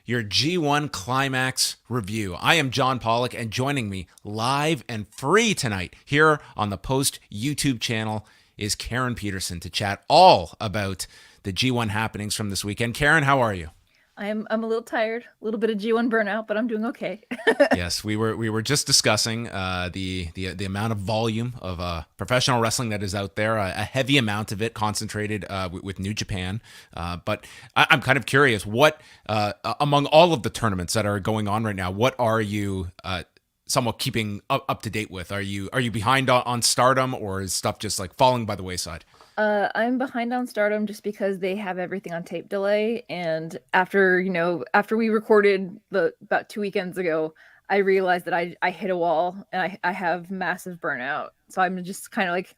Your G1 Climax review. I am John Pollock, and joining me live and free tonight here on the Post YouTube channel is Karen Peterson to chat all about the G1 happenings from this weekend. Karen, how are you? I'm a little tired, a little bit of G1 burnout, but I'm doing okay. Yes, we were just discussing the amount of volume of professional wrestling that is out there, a heavy amount of it concentrated with New Japan. But I'm kind of curious, what among all of the tournaments that are going on right now, what are you somewhat keeping up to date with? Are you behind on Stardom, or is stuff just like falling by the wayside? I'm behind on Stardom just because they have everything on tape delay. And after we recorded about 2 weekends ago, I realized that I hit a wall and I have massive burnout. So I'm just kind of like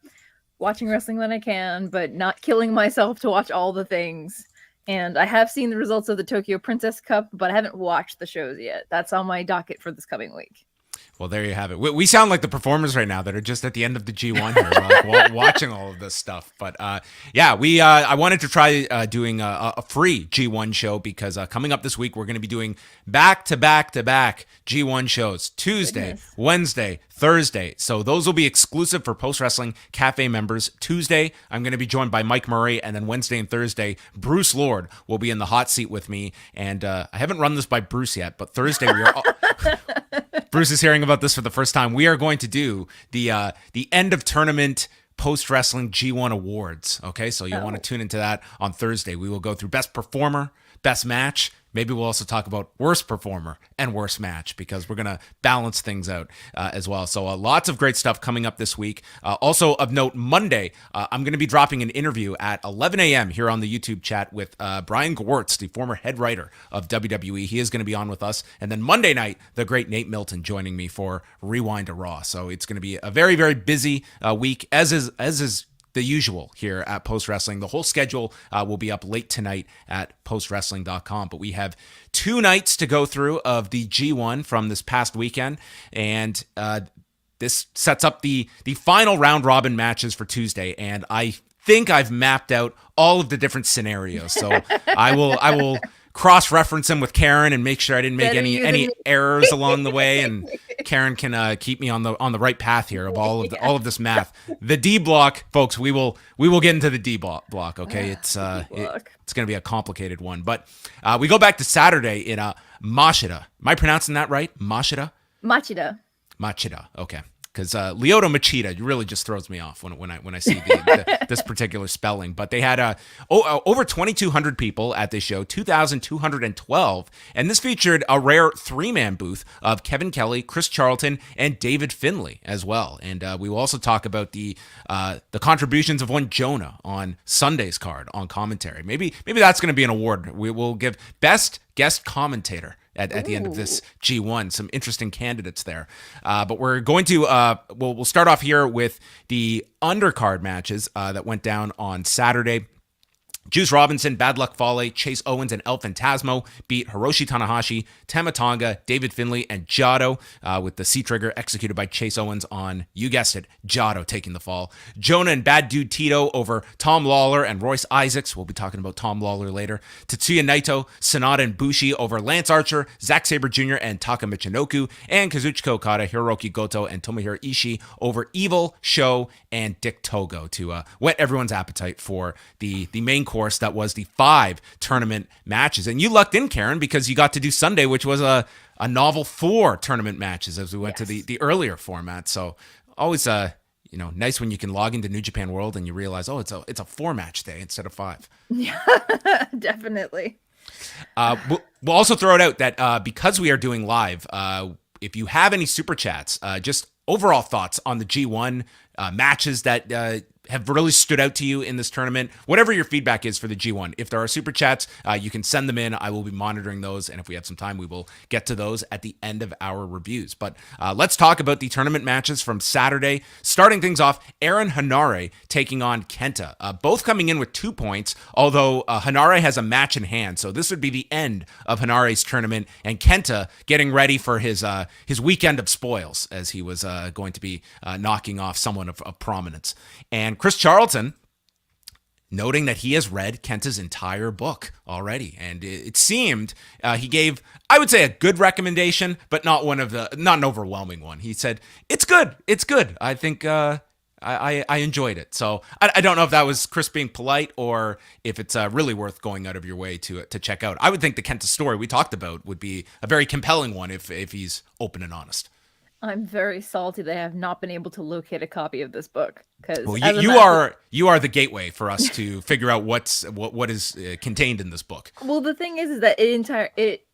watching wrestling when I can, but not killing myself to watch all the things. And I have seen the results of the Tokyo Princess Cup, but I haven't watched the shows yet. That's on my docket for this coming week. Well, there you have it. We sound like the performers right now that are just at the end of the G1 here, like watching all of this stuff. But yeah, I wanted to try doing a free G1 show because coming up this week, we're going to be doing back to back to back G1 shows Tuesday, Goodness. Wednesday, Thursday. So those will be exclusive for Post Wrestling Cafe members. Tuesday, I'm going to be joined by Mike Murray, and then Wednesday and Thursday, Bruce Lord will be in the hot seat with me. And I haven't run this by Bruce yet, but Thursday we are. Bruce is hearing about this for the first time. We are going to do the end of tournament post wrestling G1 awards. Okay, so you'll want to Oh. tune into that on Thursday. We will go through best performer, best match. Maybe we'll also talk about worst performer and worst match because we're going to balance things out as well. So lots of great stuff coming up this week. Also of note, Monday, I'm going to be dropping an interview at 11 a.m. here on the YouTube chat with Brian Gewirtz, the former head writer of WWE. He is going to be on with us. And then Monday night, the great Nate Milton joining me for Rewind to Raw. So it's going to be a very, very busy week, as is the usual here at Post Wrestling. The whole schedule will be up late tonight at postwrestling.com. But we have 2 nights to go through of the G1 from this past weekend. And this sets up the final round robin matches for Tuesday. And I think I've mapped out all of the different scenarios. So I will cross-reference them with Karen and make sure I didn't make Better any you than any me. errors along the way, and Karen can keep me on the right path here of all of this math. The D block, folks, we will get into the D block. Okay, it's going to be a complicated one, but we go back to Saturday in Machida. Am I pronouncing that right? Machida. Machida. Machida. Okay. Because Lyoto Machida really just throws me off when I see this particular spelling. But they had over 2,200 people at this show, 2,212, and this featured a rare 3-man booth of Kevin Kelly, Chris Charlton, and David Finlay as well. And we will also talk about the contributions of one Jonah on Sunday's card on commentary. Maybe that's going to be an award. We will give best guest commentator at the end of this G1. Some interesting candidates there. But we're going to, we'll start off here with the undercard matches that went down on Saturday. Juice Robinson, Bad Luck Fale, Chase Owens, and El Phantasmo beat Hiroshi Tanahashi, Tama Tonga, David Finlay, and Jado with the C-Trigger executed by Chase Owens on, you guessed it, Jado taking the fall. Jonah and Bad Dude Tito over Tom Lawler and Royce Isaacs. We'll be talking about Tom Lawler later. Tetsuya Naito, Sonata, and Bushi over Lance Archer, Zack Sabre Jr., and Taka Michinoku. And Kazuchika Okada, Hiroki Goto, and Tomohiro Ishii over Evil, Sho, and Dick Togo to whet everyone's appetite for the main course that was the 5 tournament matches. And you lucked in, Karen, because you got to do Sunday, which was a novel 4 tournament matches as we went to the earlier format. So always nice when you can log into New Japan World and you realize, oh, it's a 4-match day instead of 5. Yeah, definitely. We'll also throw it out that because we are doing live, if you have any super chats, just overall thoughts on the G1 matches that have really stood out to you in this tournament, whatever your feedback is for the G1. If there are super chats, you can send them in. I will be monitoring those, and if we have some time, we will get to those at the end of our reviews. But let's talk about the tournament matches from Saturday. Starting things off, Aaron Henare taking on Kenta, both coming in with 2 points, although Henare has a match in hand, so this would be the end of Henare's tournament, and Kenta getting ready for his weekend of spoils, as he was going to be knocking off someone of prominence. And Chris Charlton noting that he has read Kenta's entire book already. And it seemed he gave, I would say, a good recommendation, but not an overwhelming one. He said, it's good. It's good. I think I enjoyed it. So I don't know if that was Chris being polite or if it's really worth going out of your way to check out. I would think the Kenta story we talked about would be a very compelling one if he's open and honest. I'm very salty that I have not been able to locate a copy of this book because you are the gateway for us to figure out what is contained in this book. Well, the thing is that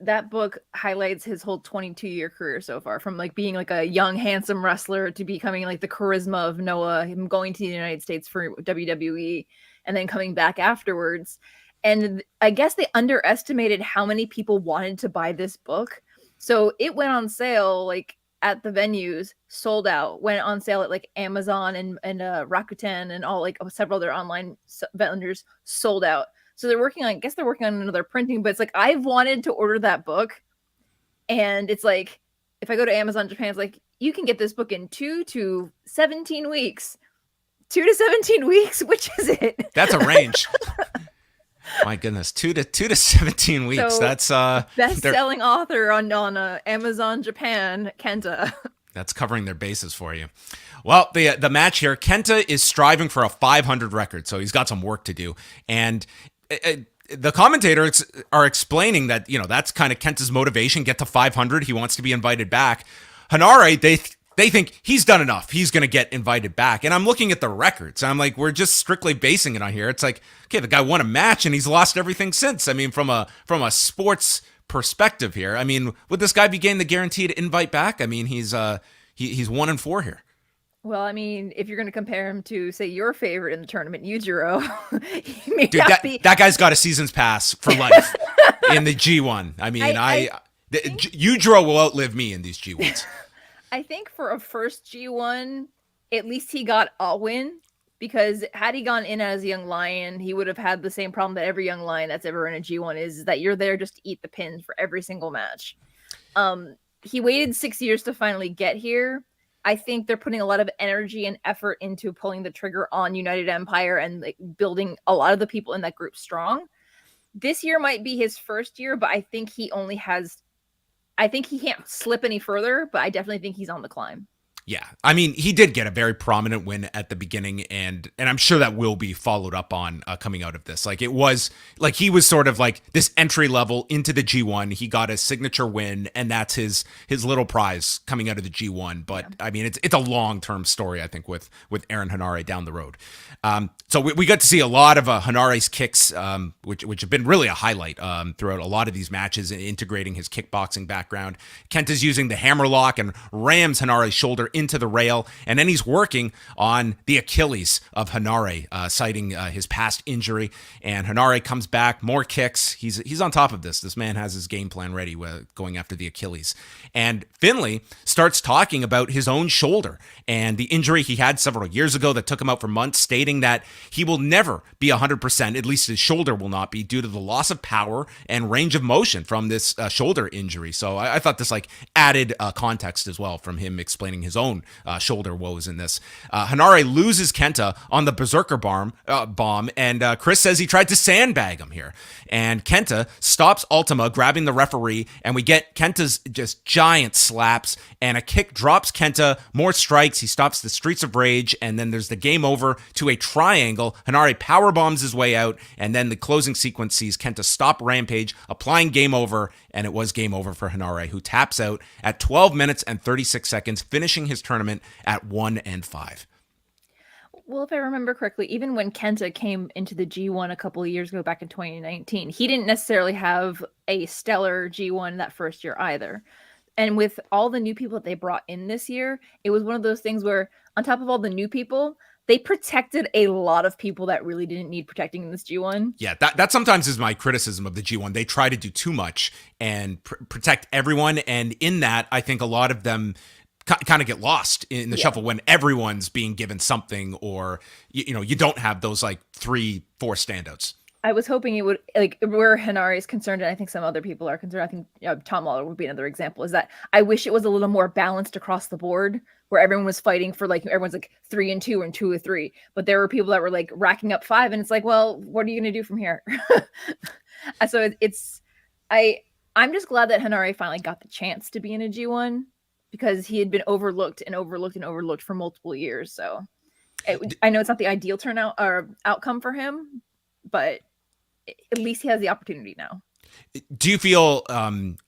that book highlights his whole 22-year career so far, from like being like a young, handsome wrestler to becoming like the charisma of Noah, him going to the United States for WWE, and then coming back afterwards. And I guess they underestimated how many people wanted to buy this book, so it went on sale like at the venues, sold out, went on sale at like Amazon and Rakuten and all like several other online vendors, sold out. So I guess they're working on another printing, but it's like, I've wanted to order that book. And it's like, if I go to Amazon Japan, it's like, you can get this book in 2 to 17 weeks. 2 to 17 weeks? Which is it? That's a range. My goodness, 2 to 17 weeks. So, that's best-selling author on Amazon Japan, Kenta. That's covering their bases for you. Well, the match here, Kenta is striving for a 500 record, so he's got some work to do. And the commentators are explaining that, that's kind of Kenta's motivation, get to 500. He wants to be invited back. Henare, they think he's done enough. He's going to get invited back. And I'm looking at the records. And I'm like, we're just strictly basing it on here. It's like, okay, the guy won a match and he's lost everything since. I mean, from a sports perspective here, I mean, would this guy be getting the guaranteed invite back? I mean, he's 1-4 here. Well, I mean, if you're going to compare him to, say, your favorite in the tournament, Yujiro, he may Dude, that guy's got a season's pass for life in the G1. I mean, Yujiro will outlive me in these G1s. I think for a first G1, at least he got a win, because had he gone in as a young lion, he would have had the same problem that every young lion that's ever in a G1 is that you're there just to eat the pins for every single match. He waited 6 years to finally get here. I think they're putting a lot of energy and effort into pulling the trigger on United Empire and like building a lot of the people in that group strong. This year might be his first year, but I think he can't slip any further, but I definitely think he's on the climb. Yeah. I mean, he did get a very prominent win at the beginning, and I'm sure that will be followed up on coming out of this. Like, it was like he was sort of like this entry level into the G1. He got a signature win, and that's his little prize coming out of the G1. But yeah. I mean, it's a long-term story, I think, with Aaron Henare down the road. So we got to see a lot of Hanare's kicks, which have been really a highlight throughout a lot of these matches, integrating his kickboxing background. Kenta's using the hammerlock and rams Hanare's shoulder into the rail, and then he's working on the Achilles of Henare, citing his past injury. And Henare comes back, more kicks. He's on top of this. This man has his game plan ready, going after the Achilles. And Finlay starts talking about his own shoulder and the injury he had several years ago that took him out for months, stating that he will never be 100%, at least his shoulder will not be, due to the loss of power and range of motion from this shoulder injury. So I thought this added context as well from him explaining his own shoulder woes in this. Henare loses Kenta on the Berserker bomb, and Chris says he tried to sandbag him here. And Kenta stops Ultima, grabbing the referee, and we get Kenta's just giant slaps, and a kick drops Kenta, more strikes, he stops the Streets of Rage, and then there's the game over to a triangle. Henare power bombs his way out, and then the closing sequence sees Kenta stop Rampage, applying game over, and it was game over for Henare, who taps out at 12 minutes and 36 seconds, finishing his tournament at 1-5. Well, if I remember correctly, even when Kenta came into the G1 a couple of years ago, back in 2019, he didn't necessarily have a stellar G1 that first year either. And with all the new people that they brought in this year, it was one of those things where, on top of all the new people, they protected a lot of people that really didn't need protecting in this G1. Yeah, that sometimes is my criticism of the G1. They try to do too much and protect everyone. And in that, I think a lot of them kind of get lost in the shuffle when everyone's being given something, or you don't have those 3-4 standouts. I was hoping it would, like, where Henare is concerned, and I think some other people are concerned. I think Tom Lawler would be another example. Is that I wish it was a little more balanced across the board, where everyone was fighting for, like, everyone's like 3-2 and 2-3, but there were people that were like racking up 5, and it's like, well, what are you going to do from here? So I'm just glad that Henare finally got the chance to be in a G1 because he had been overlooked and overlooked and overlooked for multiple years. So I know it's not the ideal turnout or outcome for him, but at least he has the opportunity now. Do you feel,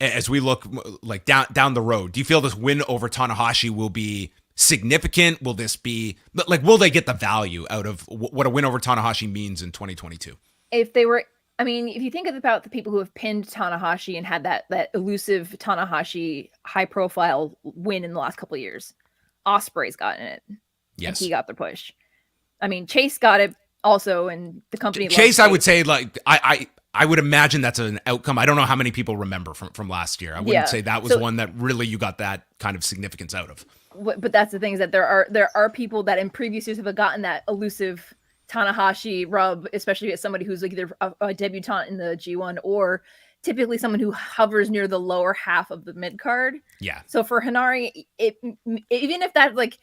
as we look like down the road, do you feel this win over Tanahashi will be significant? Will this be like, will they get the value out of what a win over Tanahashi means in 2022? If they were, I mean, if you think about the people who have pinned Tanahashi and had that elusive Tanahashi high profile win in the last couple of years, Ospreay's gotten it. Yes, and he got the push. I mean, Chase got it also, and the company. Chase, I would say, like, I would imagine that's an outcome. I don't know how many people remember from last year. I wouldn't say that was one that really you got that kind of significance out of. But that's the thing, is that there are people that in previous years have gotten that elusive Tanahashi rub, especially as somebody who's like either a debutant in the G1 or typically someone who hovers near the lower half of the mid card. Yeah. So for Henare, even if that, like,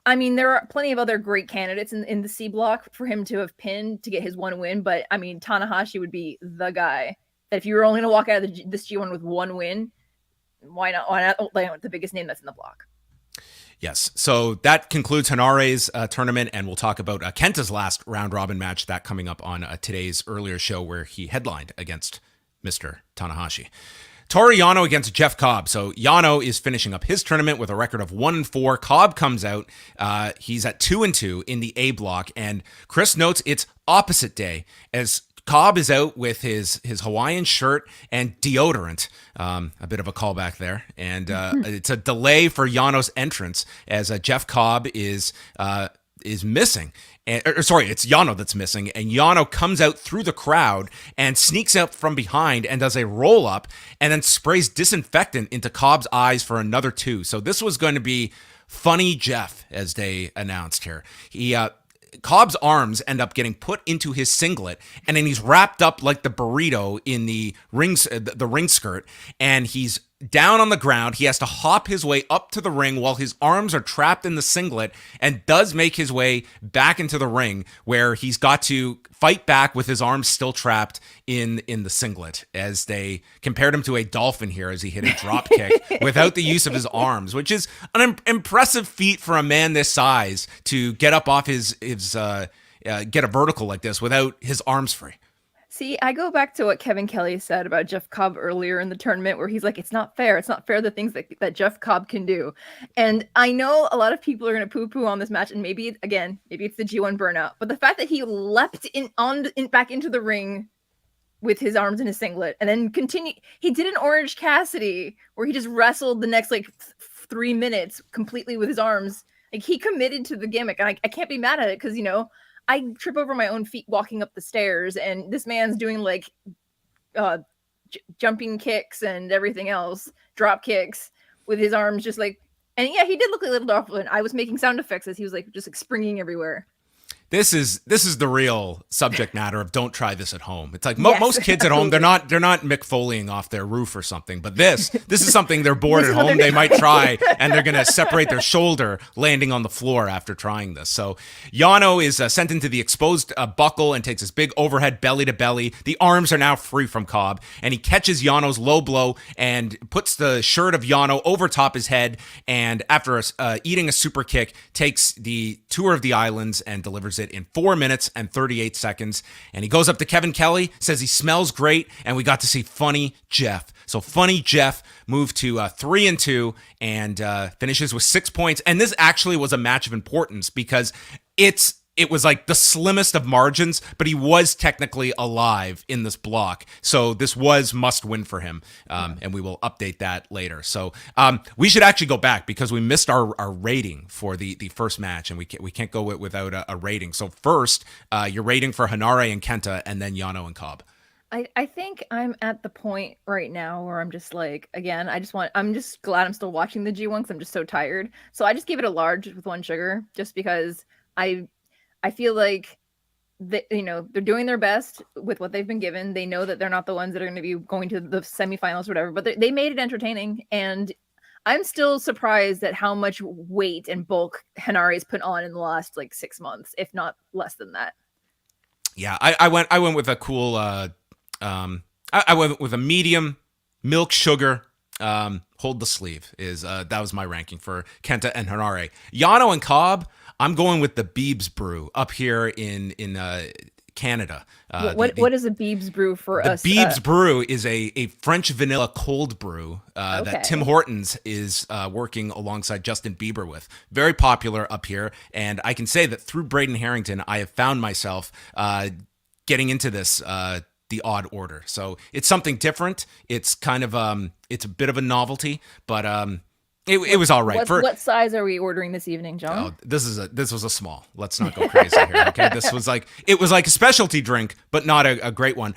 I mean, there are plenty of other great candidates in the C block for him to have pinned to get his one win. But I mean, Tanahashi would be the guy that if you were only going to walk out of this G1 with one win, why not? Why not lay out the biggest name that's in the block? Yes. So that concludes Henare's tournament, and we'll talk about Kenta's last round robin match, that coming up on today's earlier show where he headlined against Mr. Tanahashi. Toru Yano against Jeff Cobb. So Yano is finishing up his tournament with a record of 1-4. Cobb comes out. He's at 2-2 in the A block. And Chris notes it's opposite day as Cobb is out with his Hawaiian shirt and deodorant. A bit of a callback there. And it's a delay for Yano's entrance as Jeff Cobb is missing. It's Yano that's missing, and Yano comes out through the crowd and sneaks out from behind and does a roll up and then sprays disinfectant into Cobb's eyes for another 2. So this was going to be Funny Jeff, as they announced here. Cobb's arms end up getting put into his singlet, and then he's wrapped up like the burrito in the ring skirt, and he's down on the ground. He has to hop his way up to the ring while his arms are trapped in the singlet, and does make his way back into the ring where he's got to fight back with his arms still trapped in the singlet, as they compared him to a dolphin here as he hit a drop kick without the use of his arms, which is an impressive feat for a man this size to get up off his get a vertical like this without his arms free. See, I go back to what Kevin Kelly said about Jeff Cobb earlier in the tournament, where he's like, it's not fair. It's not fair, the things that Jeff Cobb can do. And I know a lot of people are going to poo-poo on this match, and maybe it's the G1 burnout. But the fact that he leapt back into the ring with his arms in his singlet and then he did an Orange Cassidy where he just wrestled the next 3 minutes completely with his arms. Like, he committed to the gimmick, and I can't be mad at it because, I trip over my own feet walking up the stairs, and this man's doing jumping kicks and everything else, drop kicks with his arms just and yeah, he did look like a little dolphin. I was making sound effects as he was just springing everywhere. This is the real subject matter of don't try this at home. It's like most kids at home, they're not Mick Foleying off their roof or something. But this is something they're bored at home. They might try, and they're going to separate their shoulder landing on the floor after trying this. So Yano is sent into the exposed buckle and takes his big overhead belly to belly. The arms are now free from Cobb, and he catches Yano's low blow and puts the shirt of Yano over top his head. And after eating a super kick, takes the tour of the islands and delivers it in 4 minutes and 38 seconds. And he goes up to Kevin Kelly, says he smells great, and we got to see Funny Jeff. So Funny Jeff moved to 3-2 and finishes with 6 points. And this actually was a match of importance because it was like the slimmest of margins, but he was technically alive in this block. So this was must win for him. And we will update that later. So we should actually go back because we missed our rating for the first match, and we can't go without a rating. So first, your rating for Henare and Kenta, and then Yano and Cobb. I think I'm at the point right now where I'm just I'm just glad I'm still watching the G1 because I'm just so tired. So I just gave it a large with 1 sugar just because I feel like they're doing their best with what they've been given. They know that they're not the ones that are going to be going to the semifinals or whatever, but they made it entertaining. And I'm still surprised at how much weight and bulk Henare has put on in the last like 6 months, if not less than that. Yeah, I went with a cool. I went with a medium milk sugar. Hold the sleeve is that was my ranking for Kenta and Henare. Yano and Cobb, I'm going with the Beebs brew up here in Canada. What is a Beebs brew for us? The Beebs brew is a French vanilla cold brew that Tim Hortons is working alongside Justin Bieber with. Very popular up here, and I can say that through Braden Harrington, I have found myself getting into this the odd order. So it's something different. It's kind of it's a bit of a novelty, but it was all right. What size are we ordering this evening, John? Oh, this was a small. Let's not go crazy here. Okay, it was like a specialty drink, but not a great one.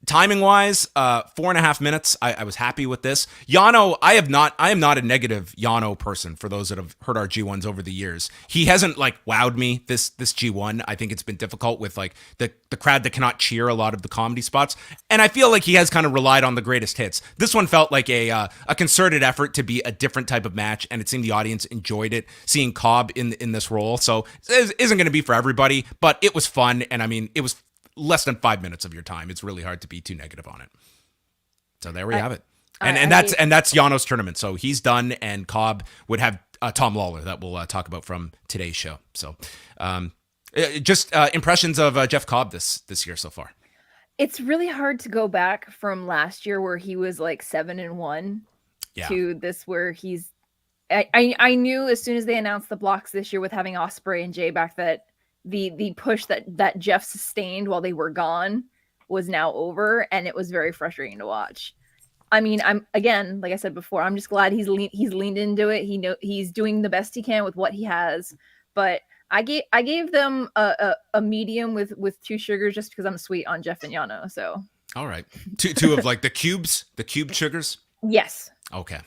Timing wise, 4.5 minutes. I was happy with this. Yano, I am not a negative Yano person. For those that have heard our G1s over the years, he hasn't like wowed me this G1. I think it's been difficult with like the crowd that cannot cheer a lot of the comedy spots, and I feel like he has kind of relied on the greatest hits. This one felt like a concerted effort to be a different type of match, and it seemed the audience enjoyed it. Seeing Cobb in this role, so it isn't going to be for everybody, but it was fun, and I mean it was less than 5 minutes of your time. It's really hard to be too negative on it. So there we have it. And that's Yano's tournament. So he's done, and Cobb would have Tom Lawler that we'll talk about from today's show. So just impressions of Jeff Cobb this year so far. It's really hard to go back from last year where he was like 7-1 to this where he's I knew as soon as they announced the blocks this year with having Ospreay and Jay back that the push that Jeff sustained while they were gone was now over, and it was very frustrating to watch. I mean, I'm again, like I said before, I'm just glad he's leaned into it. He's doing the best he can with what he has. But I gave them a medium with 2 sugars just because I'm sweet on Jeff and Yano. So all right, two of like the cubed sugars. Yes. Okay.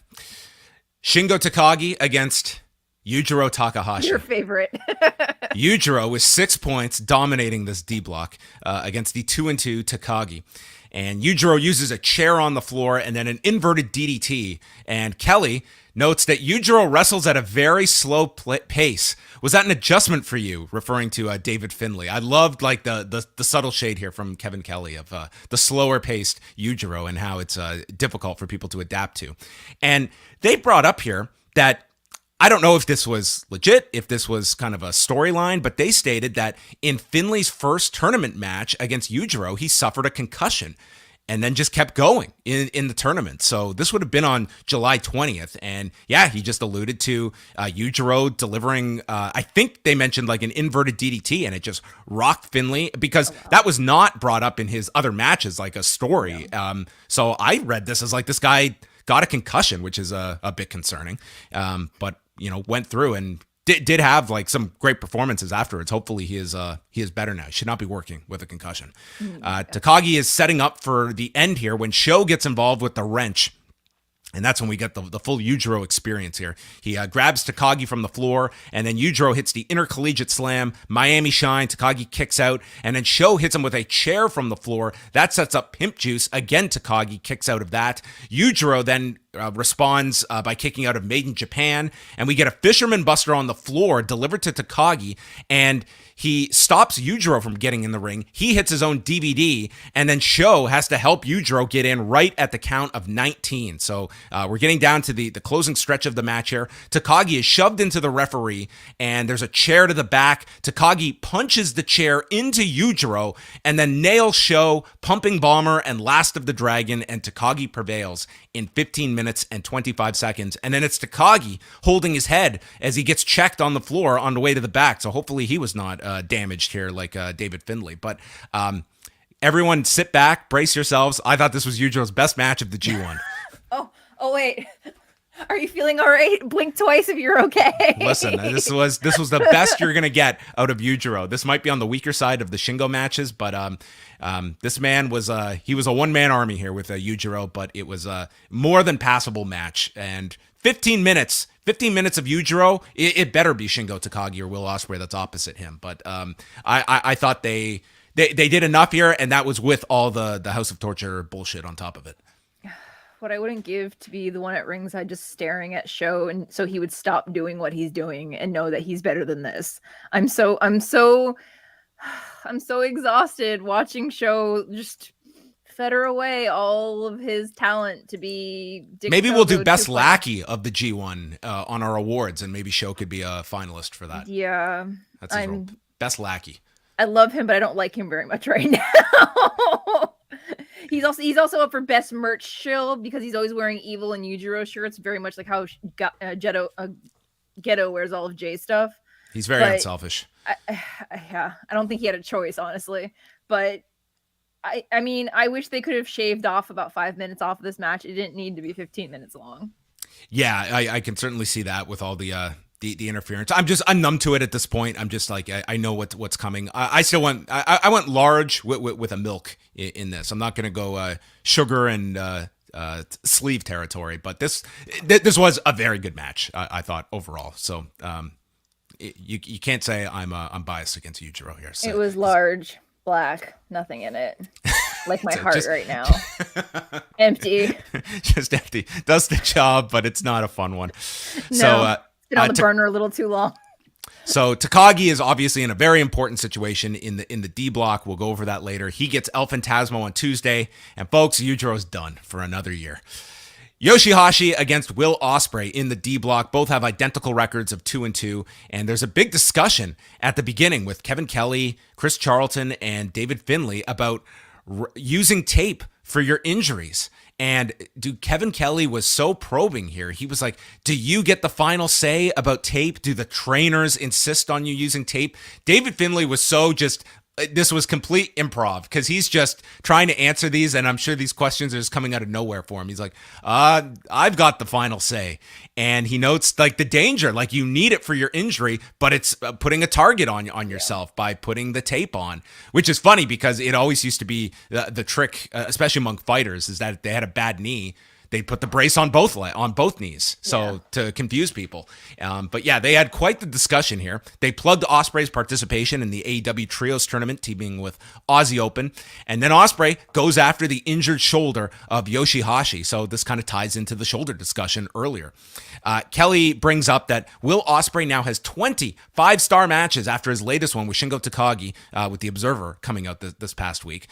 Shingo Takagi against Yujiro Takahashi. Your favorite. Yujiro with 6 points dominating this D block against the 2-2 Takagi. And Yujiro uses a chair on the floor and then an inverted DDT. And Kelly notes that Yujiro wrestles at a very slow pace. Was that an adjustment for you, referring to David Finlay? I loved like the subtle shade here from Kevin Kelly of the slower paced Yujiro and how it's difficult for people to adapt to. And they brought up here that I don't know if this was legit, if this was kind of a storyline, but they stated that in Finlay's first tournament match against Yujiro, he suffered a concussion and then just kept going in the tournament. So this would have been on July 20th. And yeah, he just alluded to Yujiro delivering, I think they mentioned like an inverted DDT, and it just rocked Finlay because that was not brought up in his other matches, like a story. Yeah. So I read this as like this guy got a concussion, which is a bit concerning. But went through and did have like some great performances afterwards. Hopefully he is better now. He should not be working with a concussion. Takagi is setting up for the end here when Sho gets involved with the wrench. And that's when we get the full Yujiro experience here. He grabs Takagi from the floor, and then Yujiro hits the intercollegiate slam, Miami Shine, Takagi kicks out, and then Sho hits him with a chair from the floor. That sets up Pimp Juice. Again, Takagi kicks out of that. Yujiro then responds by kicking out of Made in Japan, and we get a Fisherman Buster on the floor delivered to Takagi, and he stops Yujiro from getting in the ring. He hits his own DVD, and then Sho has to help Yujiro get in right at the count of 19. So we're getting down to the closing stretch of the match here. Takagi is shoved into the referee, and there's a chair to the back. Takagi punches the chair into Yujiro, and then nails Sho, Pumping Bomber, and Last of the Dragon, and Takagi prevails in 15 minutes and 25 seconds. And then it's Takagi holding his head as he gets checked on the floor on the way to the back. So hopefully he was not damaged here like David Finlay. But everyone sit back, brace yourselves. I thought this was Yujiro's best match of the G1. Oh wait. Are you feeling all right? Blink twice if you're okay. Listen, this was the best you're gonna get out of Yujiro. This might be on the weaker side of the Shingo matches, but this man was he was a one-man army here with Yujiro, but it was a more than passable match. And 15 minutes 15 minutes of Yujiro, it better be Shingo Takagi or Will Ospreay that's opposite him. But I thought they did enough here, and that was with all the House of Torture bullshit on top of it. What I wouldn't give to be the one at ringside just staring at Sho, and so he would stop doing what he's doing and know that he's better than this. I'm so exhausted watching Sho just fetter away all of his talent to be maybe we'll do best lackey of the G1 on our awards, and maybe Sho could be a finalist for that. Yeah, that's his role. Best lackey. I love him, but I don't like him very much right now. He's also up for best merch shield because he's always wearing Evil and Yujiro shirts, very much like how Ghetto wears all of Jay's stuff. He's very unselfish. I don't think he had a choice, honestly. But I mean, I wish they could have shaved off about 5 minutes off of this match. It didn't need to be 15 minutes long. Yeah, I can certainly see that with all the interference. I'm numb to it at this point. I'm just like, I know what's coming. I still want, I went large with a milk in this. I'm not going to go sugar and sleeve territory, but this was a very good match, I thought, overall. So you can't say I'm biased against Yujiro here. So. It was large, black, nothing in it. Like my heart right now. Empty. Just empty. Does the job, but it's not a fun one. No. So been on the burner a little too long. So Takagi is obviously in a very important situation in the D block. We'll go over that later. He gets El Phantasmo on Tuesday, and folks, Yujiro's done for another year. Yoshi-Hashi against Will Ospreay in the D block. Both have identical records of 2-2, and there's a big discussion at the beginning with Kevin Kelly, Chris Charlton, and David Finlay about using tape for your injuries. And dude, Kevin Kelly was so probing here. He was like, do you get the final say about tape? Do the trainers insist on you using tape? David Finlay was so just, this was complete improv because he's just trying to answer these. And I'm sure these questions are just coming out of nowhere for him. He's like, I've got the final say. And he notes like the danger, like you need it for your injury, but it's putting a target on yourself by putting the tape on, which is funny because it always used to be the trick, especially among fighters, is that if they had a bad knee, they put the brace on both knees, so to confuse people. But yeah, they had quite the discussion here. They plugged Ospreay's participation in the AEW Trios tournament, teaming with Aussie Open, and then Ospreay goes after the injured shoulder of Yoshi-Hashi. So this kind of ties into the shoulder discussion earlier. Kelly brings up that Will Ospreay now has 20 5-star matches after his latest one with Shingo Takagi with the Observer coming out this past week.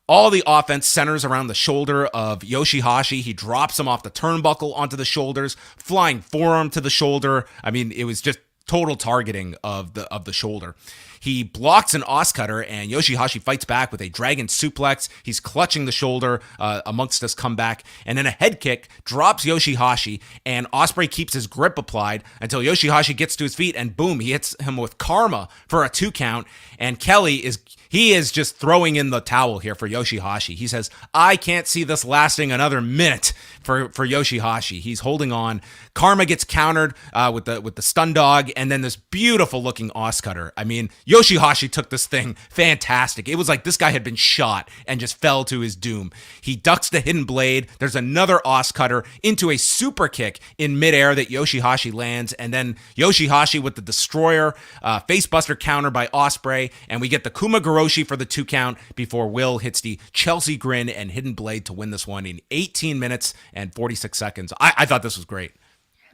All the offense centers around the shoulder of Yoshi-Hashi. He drops him off the turnbuckle onto the shoulders, flying forearm to the shoulder. I mean, it was just total targeting of the shoulder. He blocks an Oscutter, and Yoshi-Hashi fights back with a dragon suplex. He's clutching the shoulder amongst this comeback, and then a head kick drops Yoshi-Hashi, and Ospreay keeps his grip applied until Yoshi-Hashi gets to his feet, and boom, he hits him with Karma for a 2 count, and Kelly is just throwing in the towel here for Yoshi-Hashi. He says, I can't see this lasting another minute for Yoshi-Hashi. He's holding on. Karma gets countered with the stun dog, and then this beautiful looking Oscutter. I mean, Yoshi-Hashi took this thing fantastic. It was like this guy had been shot and just fell to his doom. He ducks the hidden blade. There's another Oscutter into a super kick in midair that Yoshi-Hashi lands, and then Yoshi-Hashi with the destroyer, facebuster counter by Ospreay, and we get the Kumaguroshi for the 2 count before Will hits the Chelsea grin and hidden blade to win this one in 18 minutes and 46 seconds. I thought this was great.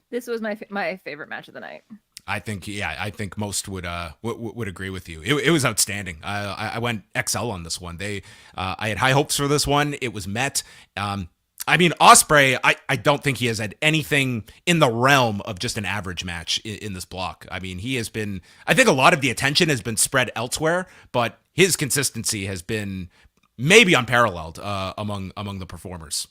This was my favorite match of the night. I think most would agree with you. It was outstanding. I went XL on this one. I had high hopes for this one. It was met. I mean, Ospreay, I don't think he has had anything in the realm of just an average match in this block. I mean, he has been, I think a lot of the attention has been spread elsewhere, but his consistency has been maybe unparalleled among the performers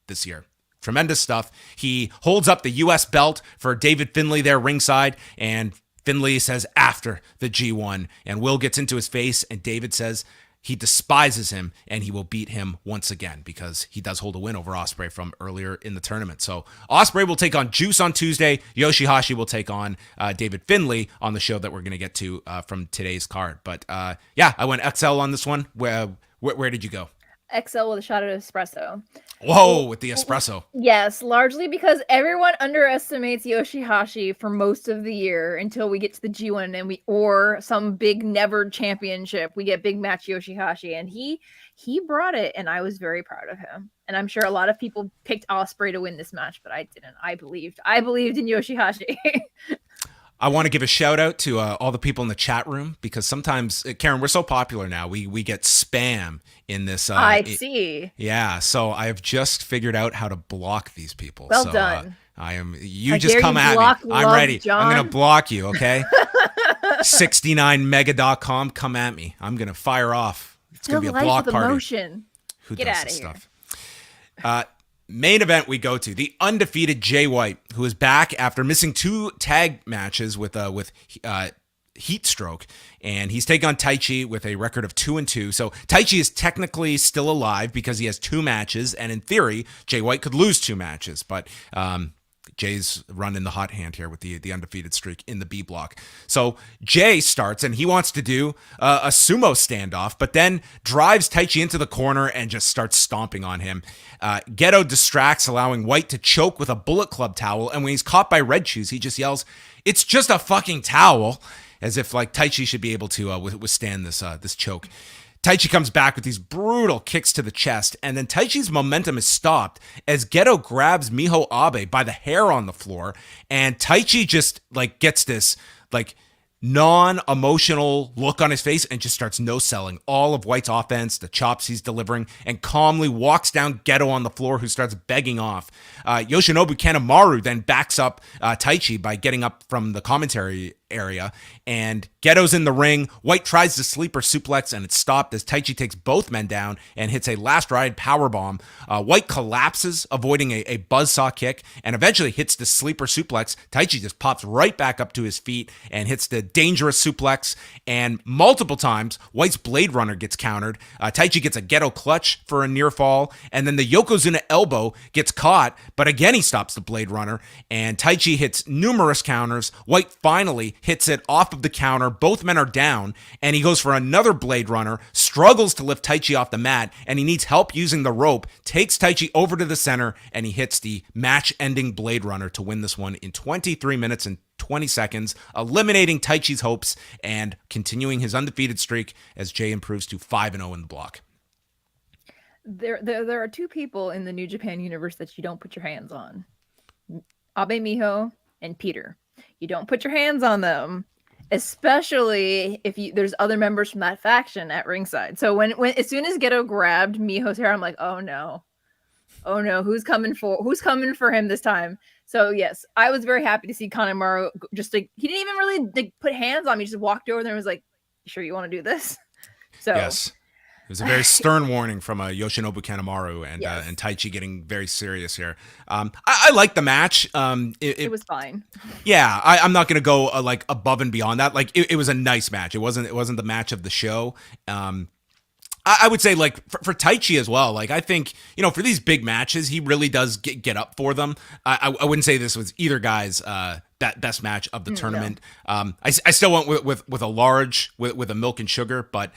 this year. Tremendous stuff. He holds up the U.S. belt for David Finlay there ringside, and Finlay says after the G1, and Will gets into his face, and David says he despises him and he will beat him once again because he does hold a win over Ospreay from earlier in the tournament. So Ospreay will take on Juice on Tuesday. Yoshi-Hashi will take on David Finlay on the show that we're going to get to from today's card. But yeah, I went XL on this one. Where did you go? XL with a shot of espresso. Whoa, with the espresso. Yes, largely because everyone underestimates Yoshi-Hashi for most of the year until we get to the G1 and or some big never championship. We get big match Yoshi-Hashi, and he brought it, and I was very proud of him. And I'm sure a lot of people picked Ospreay to win this match, but I didn't. I believed in Yoshi-Hashi. I want to give a shout out to all the people in the chat room, because sometimes, Karen, we're so popular now. We get spam in this. I see. Yeah, so I have just figued out how to block these people. Well done. I am. You just come at me. I'm ready. John. I'm gonna block you. Okay. 69mega.com. Come at me. I'm gonna fire off. It's gonna be a block party. Emotion. Who Get does out this of here. stuff? Main event we go to, the undefeated Jay White, who is back after missing 2 tag matches with heat stroke, and he's taking on Taichi with a record of 2-2. So Taichi is technically still alive because he has 2 matches, and in theory, Jay White could lose 2 matches, but Jay's running the hot hand here with the undefeated streak in the B block. So Jay starts, and he wants to do a sumo standoff, but then drives Taichi into the corner and just starts stomping on him. Geto distracts, allowing White to choke with a Bullet Club towel, and when he's caught by Red Shoes, he just yells, "It's just a fucking towel," as if like Taichi should be able to withstand this choke. Taichi comes back with these brutal kicks to the chest, and then Taichi's momentum is stopped as Geto grabs Miho Abe by the hair on the floor, and Taichi just like gets this like non-emotional look on his face and just starts no-selling all of White's offense, the chops he's delivering, and calmly walks down Geto on the floor, who starts begging off. Yoshinobu Kanemaru then backs up Taichi by getting up from the commentary area, and Geto's in the ring. White tries the sleeper suplex, and it's stopped as Taichi takes both men down and hits a last ride powerbomb. White collapses, avoiding a buzzsaw kick, and eventually hits the sleeper suplex. Taichi just pops right back up to his feet and hits the dangerous suplex, and multiple times White's Blade Runner gets countered. Taichi gets a Geto clutch for a near fall, and then the Yokozuna elbow gets caught, but again he stops the Blade Runner, and Taichi hits numerous counters. White finally hits it off of the counter. Both men are down, and he goes for another Blade Runner, struggles to lift Taichi off the mat, and he needs help using the rope, takes Taichi over to the center, and he hits the match-ending Blade Runner to win this one in 23 minutes and 20 seconds, eliminating Taichi's hopes and continuing his undefeated streak as Jay improves to 5-0 in the block. There are 2 people in the New Japan universe that you don't put your hands on. Abe Miho and Peter. You don't put your hands on them, especially if there's other members from that faction at ringside. So when as soon as Geto grabbed Miho's hair, I'm like, oh no, who's coming for him this time? So yes, I was very happy to see Kanemaru just like, he didn't even really like put hands on me, just walked over there and was like, "You sure you want to do this?" So yes. It was a very stern warning from Yoshinobu Kanemaru and Yes. And Taichi getting very serious here. I like the match. It was fine. Yeah, I'm not going to go like above and beyond that. Like it was a nice match. It wasn't the match of the show. I would say like for Taichi as well. Like I think, you know, for these big matches, he really does get up for them. I wouldn't say this was either guy's that best match of the tournament. No. I still went with a large with a milk and sugar, but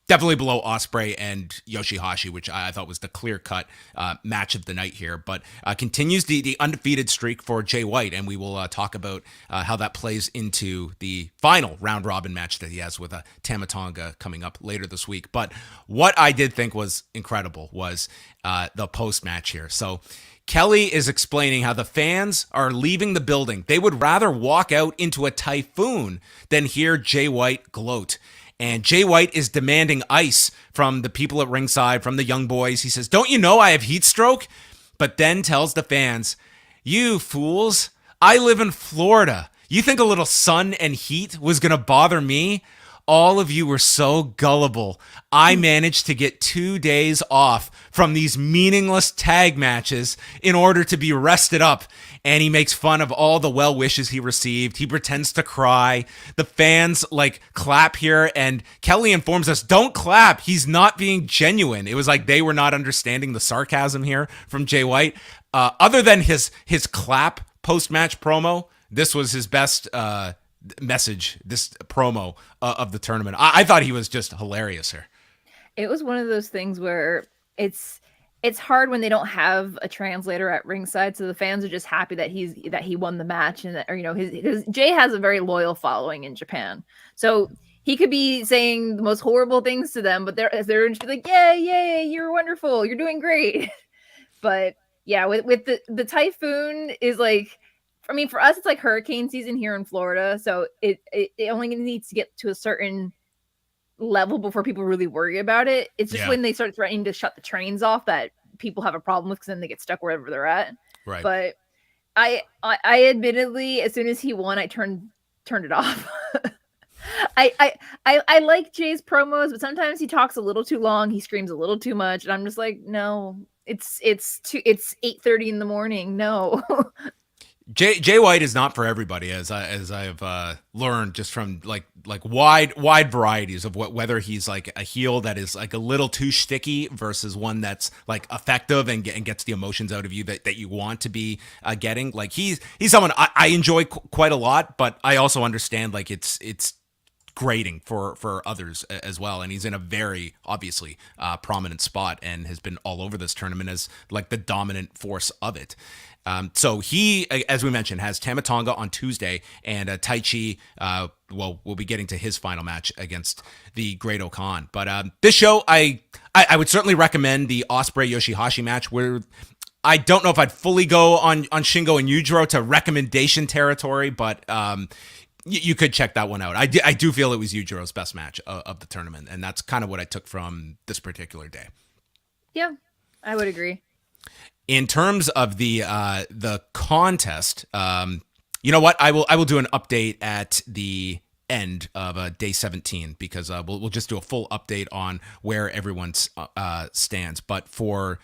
definitely below Ospreay and Yoshi-Hashi, which I thought was the clear-cut match of the night here. But continues the undefeated streak for Jay White, and we will talk about how that plays into the final round-robin match that he has with Tamatonga coming up later this week. But what I did think was incredible was the post-match here. So Kelly is explaining how the fans are leaving the building. They would rather walk out into a typhoon than hear Jay White gloat. And Jay White is demanding ice from the people at ringside, from the young boys. He says, "Don't you know I have heat stroke?" But then tells the fans, "You fools, I live in Florida. You think a little sun and heat was going to bother me? All of you were so gullible. I managed to get 2 days off from these meaningless tag matches in order to be rested up." And he makes fun of all the well wishes he received. He pretends to cry. The fans like clap here, and Kelly informs us, "Don't clap. He's not being genuine." It was like they were not understanding the sarcasm here from Jay White. Other than his clap post-match promo, this was his best message, this promo of the tournament. I thought he was just hilarious here. It was one of those things where it's hard when they don't have a translator at ringside, so the fans are just happy that he won the match, and that, or his Jay has a very loyal following in Japan, so he could be saying the most horrible things to them, but they're just like, yay, you're wonderful, you're doing great. But yeah, with the typhoon is like, I mean, for us it's like hurricane season here in Florida, so it only needs to get to a certain level before people really worry about it. It's just when they start threatening to shut the trains off that people have a problem with, because then they get stuck wherever they're at. Right. But I admittedly, as soon as he won, I turned it off. I like Jay's promos, but sometimes he talks a little too long. He screams a little too much, and I'm just like, no, it's 8:30 in the morning. No. Jay White is not for everybody, as I've learned just from like wide varieties of whether he's like a heel that is like a little too shticky versus one that's like effective and gets the emotions out of you that you want to be getting. Like he's someone I enjoy quite a lot, but I also understand like it's grating for others as well, and he's in a very obviously prominent spot and has been all over this tournament as like the dominant force of it. So he, as we mentioned, has Tama Tonga on Tuesday, and Taichi, we'll be getting to his final match against the Great Okan. But this show, I would certainly recommend the Ospreay Yoshi-Hashi match, where I don't know if I'd fully go on Shingo and Yujiro to recommendation territory, but you could check that one out. I do feel it was Yujiro's best match of the tournament, and that's kind of what I took from this particular day. Yeah, I would agree. In terms of the contest, you know what? I will do an update at the end of day 17, because we'll just do a full update on where everyone stands. But for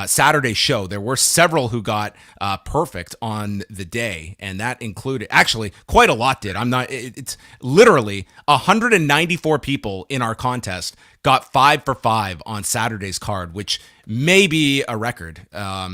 Saturday's show, there were several who got perfect on the day, and that included actually quite a lot did. It's literally 194 people in our contest got 5 for 5 on Saturday's card, which may be a record.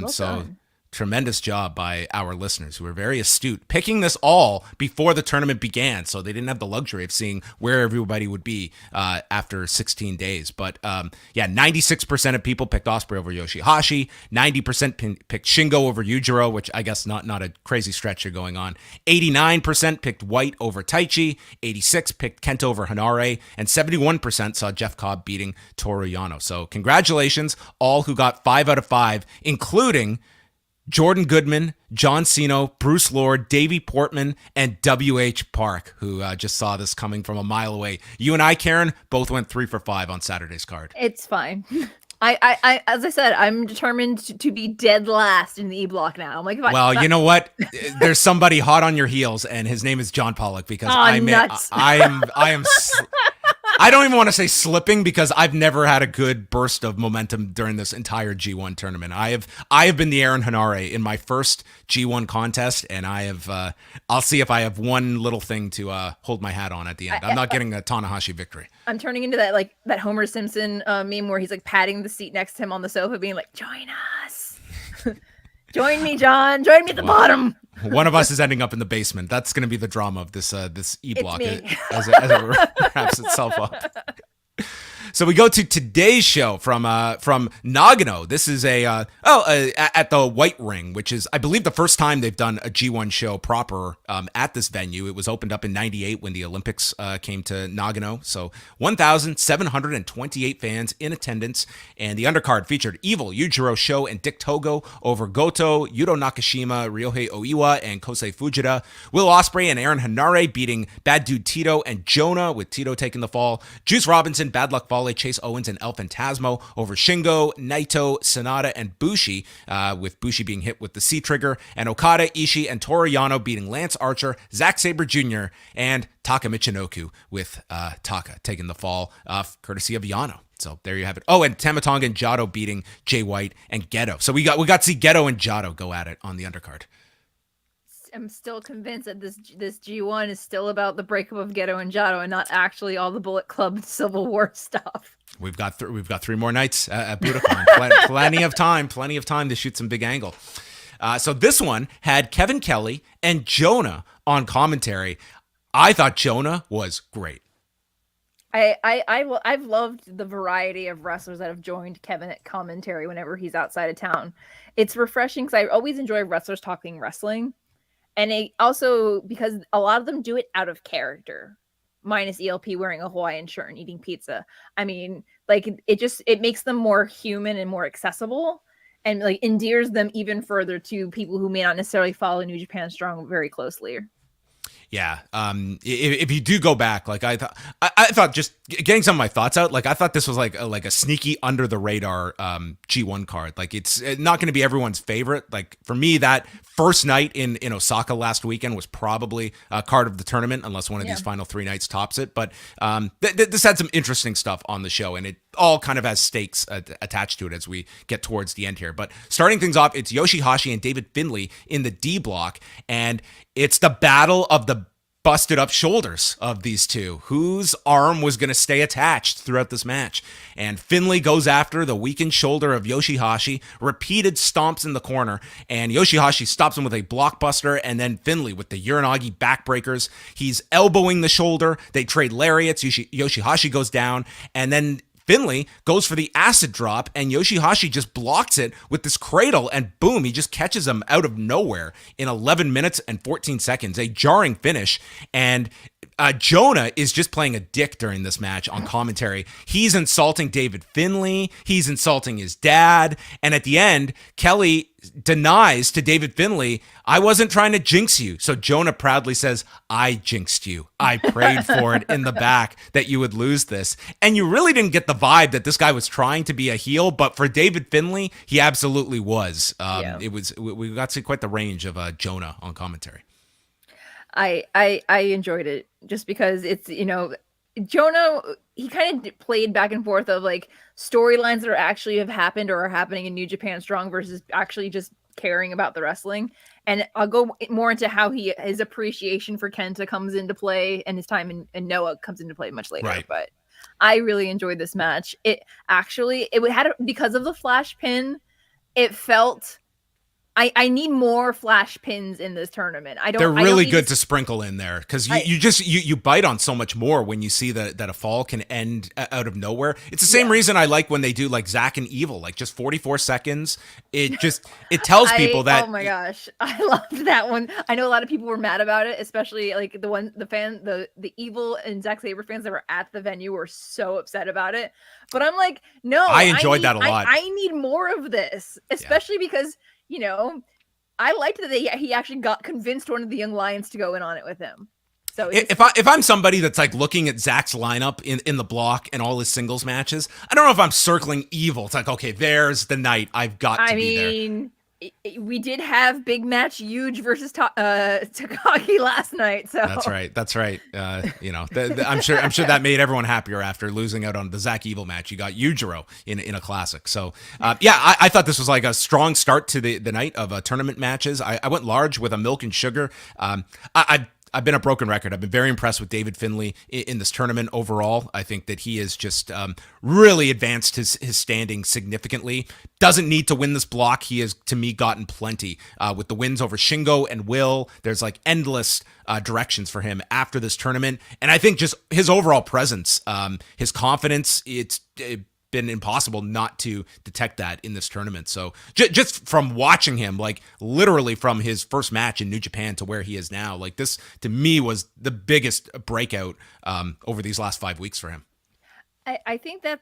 So tremendous job by our listeners, who were very astute, picking this all before the tournament began, so they didn't have the luxury of seeing where everybody would be after 16 days. But 96% of people picked Ospreay over Yoshi-Hashi, 90% picked Shingo over Yujiro, which I guess not a crazy stretch you're going on. 89% picked White over Taichi, 86% picked Kenta over Henare, and 71% saw Jeff Cobb beating Toru Yano. So congratulations, all who got 5 out of 5, including Jordan Goodman, John Cena, Bruce Lord, Davey Portman, and W.H. Park, who just saw this coming from a mile away. You and I, Karen, both went 3 for 5 on Saturday's card. It's fine. I as I said, I'm determined to be dead last in the E block now. I'm like, you know what? There's somebody hot on your heels, and his name is John Pollock, because I am. I don't even want to say slipping, because I've never had a good burst of momentum during this entire G1 tournament. I have been the Aaron Henare in my first G1 contest, and I'll see if I have one little thing to hold my hat on at the end. I'm not getting a Tanahashi victory. I'm turning into that Homer Simpson meme where he's like patting the seat next to him on the sofa, being like, "Join us, join me, John, join me at the bottom." One of us is ending up in the basement. That's going to be the drama of this E block as it wraps itself up. So we go to today's show from Nagano. This is at the White Ring, which is, I believe, the first time they've done a G1 show proper at this venue. It was opened up in '98 when the Olympics came to Nagano. So 1,728 fans in attendance, and the undercard featured Evil, Yujiro Sho, and Dick Togo over Goto, Yuto Nakashima, Ryohei Oiwa, and Kosei Fujita. Will Ospreay and Aaron Henare beating Bad Dude Tito and Jonah, with Tito taking the fall. Juice Robinson, Bad Luck Fale, Chase Owens, and El Phantasmo over Shingo, Naito, Sonata, and Bushi, with Bushi being hit with the C-Trigger, and Okada, Ishii, and Toru Yano beating Lance Archer, Zack Sabre Jr., and Taka Michinoku, with Taka taking the fall, courtesy of Yano. So there you have it. Oh, and Tama Tonga and Jado beating Jay White and Geto. So we got to see Geto and Jado go at it on the undercard. I'm still convinced that this G1 is still about the breakup of Geto and Jado, and not actually all the Bullet Club Civil War stuff. We've got 3 more nights at Budokan. plenty of time to shoot some big angle. So this one had Kevin Kelly and Jonah on commentary. I thought Jonah was great. I've loved the variety of wrestlers that have joined Kevin at commentary whenever he's outside of town. It's refreshing because I always enjoy wrestlers talking wrestling, and it also because a lot of them do it out of character, minus ELP wearing a Hawaiian shirt and eating pizza. I mean, like it makes them more human and more accessible, and like endears them even further to people who may not necessarily follow New Japan Strong very closely. Yeah. If you do go back, like I thought just getting some of my thoughts out, like I thought this was like a sneaky under the radar G1 card. Like it's not going to be everyone's favorite. Like for me, that first night in Osaka last weekend was probably a card of the tournament, unless one of these final 3 nights tops it. But this had some interesting stuff on the show, and it all kind of has stakes attached to it as we get towards the end here. But starting things off, it's Yoshi-Hashi and David Finlay in the D block, and it's the battle of the busted up shoulders of these two. Whose arm was going to stay attached throughout this match? And Finlay goes after the weakened shoulder of Yoshi-Hashi, repeated stomps in the corner, and Yoshi-Hashi stops him with a blockbuster, and then Finlay with the Uranagi backbreakers. He's elbowing the shoulder. They trade lariats. Yoshi-Hashi goes down, and then Finlay goes for the acid drop, and Yoshi-Hashi just blocks it with this cradle, and boom, he just catches him out of nowhere in 11 minutes and 14 seconds. A jarring finish, and Jonah is just playing a dick during this match on commentary. He's insulting David Finlay. He's insulting his dad. And at the end, Kelly denies to David Finlay, I wasn't trying to jinx you. So Jonah proudly says, I jinxed you. I prayed for it in the back that you would lose this. And you really didn't get the vibe that this guy was trying to be a heel, but for David Finlay, he absolutely was. We got to see quite the range of Jonah on commentary. I enjoyed it just because it's, Jonah, he kind of played back and forth of like storylines that actually have happened or are happening in New Japan Strong versus actually just caring about the wrestling. And I'll go more into how his appreciation for Kenta comes into play, and his time in Noah comes into play much later. Right. But I really enjoyed this match. It had, because of the flash pin, it felt, I need more flash pins in this tournament. They're really good to sprinkle in there, because you bite on so much more when you see that a fall can end out of nowhere. It's the same reason I like when they do like Zack and Evil, like just 44 seconds. It tells people that. Oh my gosh, I loved that one. I know a lot of people were mad about it, especially like the Evil and Zack Sabre fans that were at the venue were so upset about it. But I'm like, no, I enjoyed that a lot. I need more of this, especially because, I liked that he actually got convinced one of the young lions to go in on it with him. So if I'm somebody that's like looking at Zach's lineup in the block and all his singles matches, I don't know if I'm circling Evil. It's like, okay, there's the night I've got to be there. We did have big match Huge versus Takagi last night. So that's right. I'm sure that made everyone happier after losing out on the Zack Evil match. You got Yujiro in a classic. So I thought this was like a strong start to the night of tournament matches. I went large with a milk and sugar. I've been a broken record. I've been very impressed with David Finlay in this tournament overall. I think that he has just really advanced his standing significantly. Doesn't need to win this block. He has, to me, gotten plenty with the wins over Shingo and Will. There's like endless directions for him after this tournament. And I think just his overall presence, his confidence, it's been impossible not to detect that in this tournament. So just from watching him, like literally from his first match in New Japan to where he is now, like this to me was the biggest breakout over these last 5 weeks for him. I think that's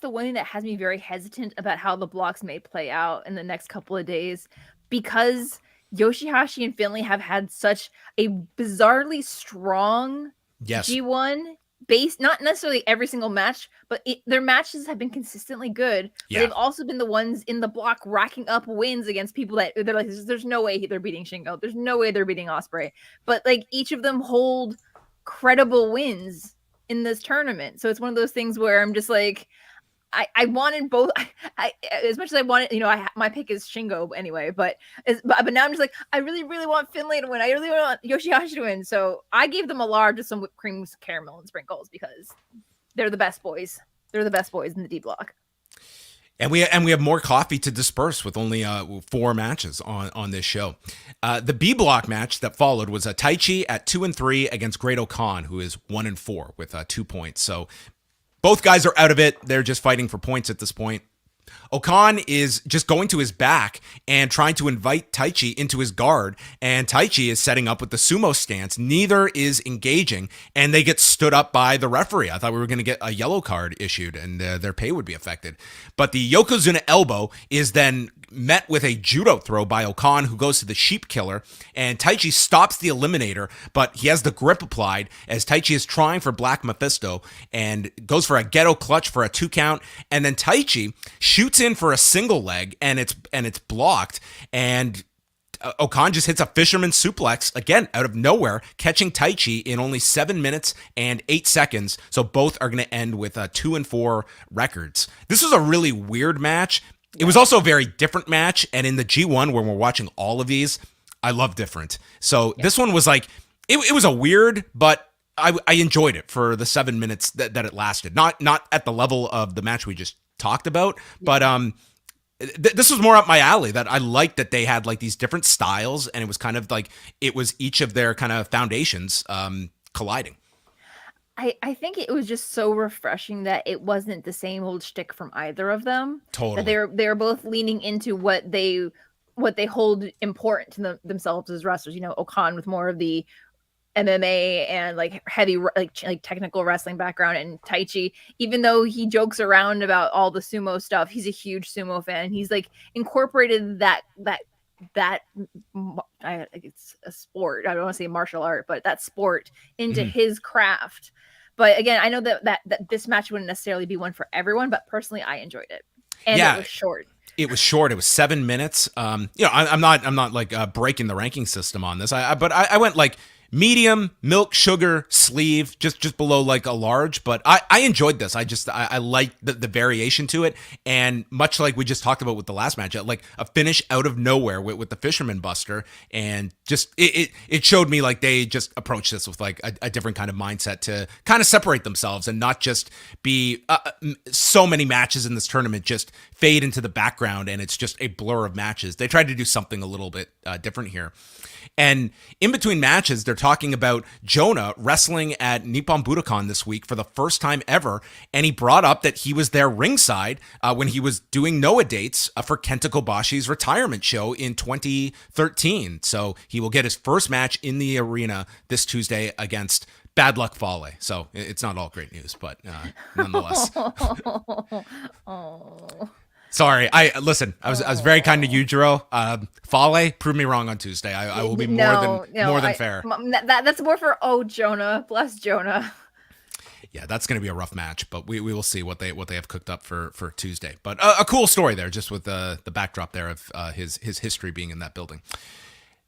the one thing that has me very hesitant about how the blocks may play out in the next couple of days, because Yoshi-Hashi and Finlay have had such a bizarrely strong G1 base, not necessarily every single match, but their matches have been consistently good. But they've also been the ones in the block racking up wins against people that they're like, there's no way they're beating Shingo. There's no way they're beating Ospreay. But like each of them hold credible wins in this tournament. So it's one of those things where I'm just like, I wanted both. I as much as I wanted, my pick is Shingo anyway. But now I'm just like, I really, really want Finlay to win. I really want Yoshi-Hashi to win. So I gave them a large with some whipped cream, caramel, and sprinkles because they're the best boys. They're the best boys in the D block. And we have more coffee to disperse with only 4 matches on this show. The B block match that followed was a Taichi at 2-3 against Great-O-Khan, who is 1-4 with 2 points. So both guys are out of it. They're just fighting for points at this point. Okan is just going to his back and trying to invite Taichi into his guard, and Taichi is setting up with the sumo stance. Neither is engaging, and they get stood up by the referee. I thought we were going to get a yellow card issued, and their pay would be affected. But the Yokozuna elbow is then met with a judo throw by Okan, who goes to the sheep killer, and Taichi stops the eliminator, but he has the grip applied as Taichi is trying for Black Mephisto and goes for a ghetto clutch for a 2 count, and then Taichi shoots in for a single leg, and it's blocked, and Okan just hits a fisherman suplex again out of nowhere, catching Taichi in only 7 minutes and 8 seconds. So both are going to end with 2-4 records. This was a really weird match. It was also a very different match, and in the G1, when we're watching all of these, I love different. So this one was like, it was a weird, but I enjoyed it for the 7 minutes that it lasted. Not at the level of the match we just talked about, but this was more up my alley. That I liked that they had like these different styles, and it was kind of like it was each of their kind of foundations colliding. I think it was just so refreshing that it wasn't the same old shtick from either of them. Totally. That they're both leaning into what they hold important to themselves as wrestlers. You know, Okan with more of the MMA and like heavy like technical wrestling background, and Taichi, even though he jokes around about all the sumo stuff, he's a huge sumo fan. He's like incorporated that it's a sport. I don't want to say martial art, but that sport into his craft. But again, I know that this match wouldn't necessarily be one for everyone, but personally, I enjoyed it, and it was short. It was short. It was 7 minutes. I'm not like breaking the ranking system on this. But I went like medium, milk, sugar, sleeve, just below like a large. But I enjoyed this. I liked the variation to it. And much like we just talked about with the last match, like a finish out of nowhere with the Fisherman Buster. And just it showed me like they just approached this with like a different kind of mindset to kind of separate themselves and not just be so many matches in this tournament just fade into the background and it's just a blur of matches. They tried to do something a little bit different here. And in between matches, they're talking about Jonah wrestling at Nippon Budokan this week for the first time ever. And he brought up that he was there ringside when he was doing Noah dates for Kenta Kobashi's retirement show in 2013. So he will get his first match in the arena this Tuesday against Bad Luck Fale. So it's not all great news, but nonetheless. Sorry, I was very kind to Yujiro. Fale proved me wrong on Tuesday. I will be more than fair. That's more for Jonah. Bless Jonah. Yeah, that's going to be a rough match, but we will see what they have cooked up for Tuesday. But a cool story there, just with the backdrop there of his history being in that building.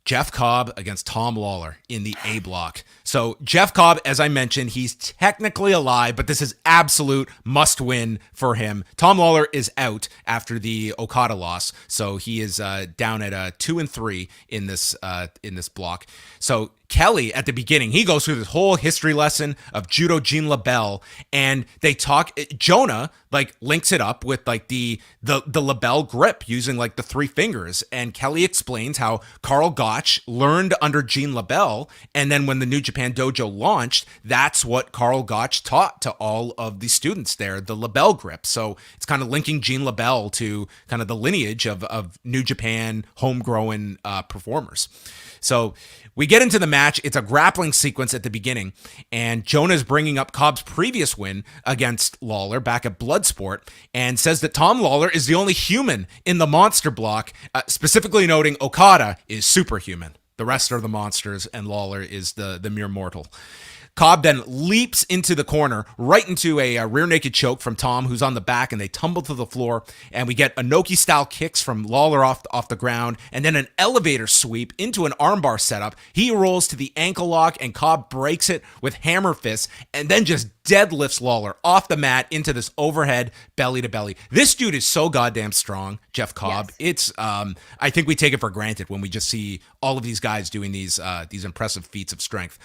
Jeff Cobb against Tom Lawler in the A block. So Jeff Cobb, as I mentioned, he's technically alive, but this is absolute must win for him. Tom Lawler is out after the Okada loss, so he is down at 2-3 in this block. So Kelly, at the beginning, he goes through this whole history lesson of Judo Jean LaBelle, and they talk. Jonah like links it up with like the LaBelle grip using like the 3 fingers, and Kelly explains how Carl Gotch learned under Jean LaBelle, and then when the New Japan Dojo launched, that's what Carl Gotch taught to all of the students there, the LaBelle grip. So it's kind of linking Jean LaBelle to kind of the lineage of New Japan homegrown performers. So we get into the match. It's a grappling sequence at the beginning, and Jonah's bringing up Cobb's previous win against Lawler back at Bloodsport and says that Tom Lawler is the only human in the monster block, specifically noting Okada is superhuman. The rest are the monsters, and Lawler is the mere mortal. Cobb then leaps into the corner, right into a rear naked choke from Tom, who's on the back, and they tumble to the floor. And we get Inoki-style kicks from Lawler off the ground, and then an elevator sweep into an armbar setup. He rolls to the ankle lock, and Cobb breaks it with hammer fists, and then just deadlifts Lawler off the mat into this overhead belly to belly. This dude is so goddamn strong, Jeff Cobb. Yes. It's I think we take it for granted when we just see all of these guys doing these impressive feats of strength.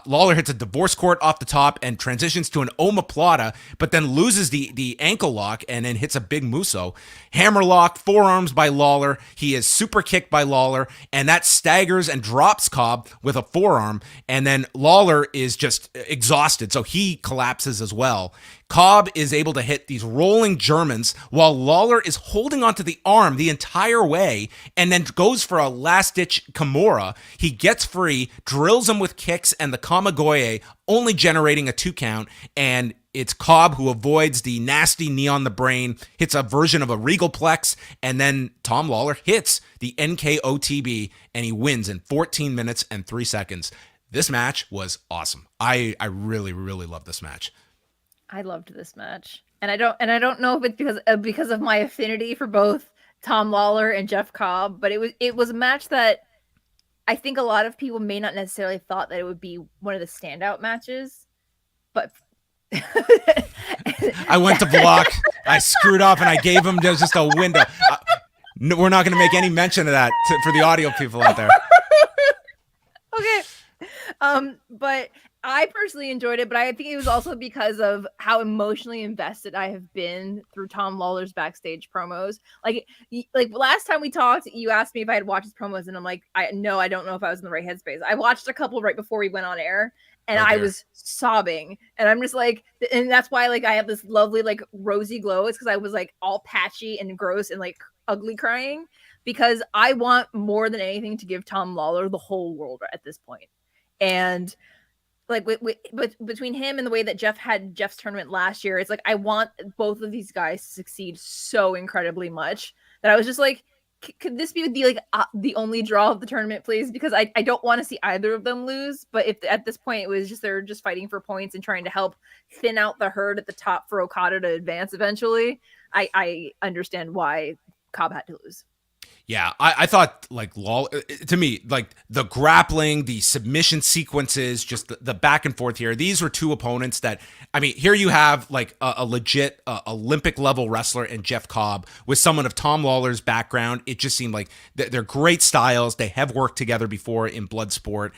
Lawler hits a divorce court off the top and transitions to an omoplata, but then loses the ankle lock and then hits a big muso. Hammerlock, forearms by Lawler. He is super kicked by Lawler, and that staggers and drops Cobb with a forearm. And then Lawler is just exhausted, so he collapses as well. Cobb is able to hit these rolling Germans while Lawler is holding onto the arm the entire way and then goes for a last-ditch Kimura. He gets free, drills him with kicks and the Kamagoye, only generating a 2 count, and it's Cobb who avoids the nasty knee on the brain, hits a version of a Regal Plex, and then Tom Lawler hits the NKOTB, and he wins in 14 minutes and 3 seconds. This match was awesome. I really, really love this match. I loved this match, and I don't know if it's because of my affinity for both Tom Lawler and Jeff Cobb, but it was a match that I think a lot of people may not necessarily thought that it would be one of the standout matches, but I went to block, I screwed up, and I gave him just a window. We're not going to make any mention of that for the audio people out there. Okay, but I personally enjoyed it, but I think it was also because of how emotionally invested I have been through Tom Lawler's backstage promos. Like last time we talked, you asked me if I had watched his promos, and I'm like, I don't know if I was in the right headspace. I watched a couple right before we went on air, and I was sobbing, and I'm just like, and that's why like I have this lovely like rosy glow. It's because I was like all patchy and gross and like ugly crying, because I want more than anything to give Tom Lawler the whole world at this point. And like between him and the way that Jeff had Jeff's tournament last year, it's like I want both of these guys to succeed so incredibly much that I was just like, could this be the only draw of the tournament, please? Because I don't want to see either of them lose. But if at this point it was just they're just fighting for points and trying to help thin out the herd at the top for Okada to advance eventually, I understand why Cobb had to lose. Yeah, I thought like to me, like the grappling, the submission sequences, just the back and forth here. These were two opponents that, I mean, here you have like a legit Olympic level wrestler in Jeff Cobb with someone of Tom Lawler's background. It just seemed like they're great styles. They have worked together before in Bloodsport.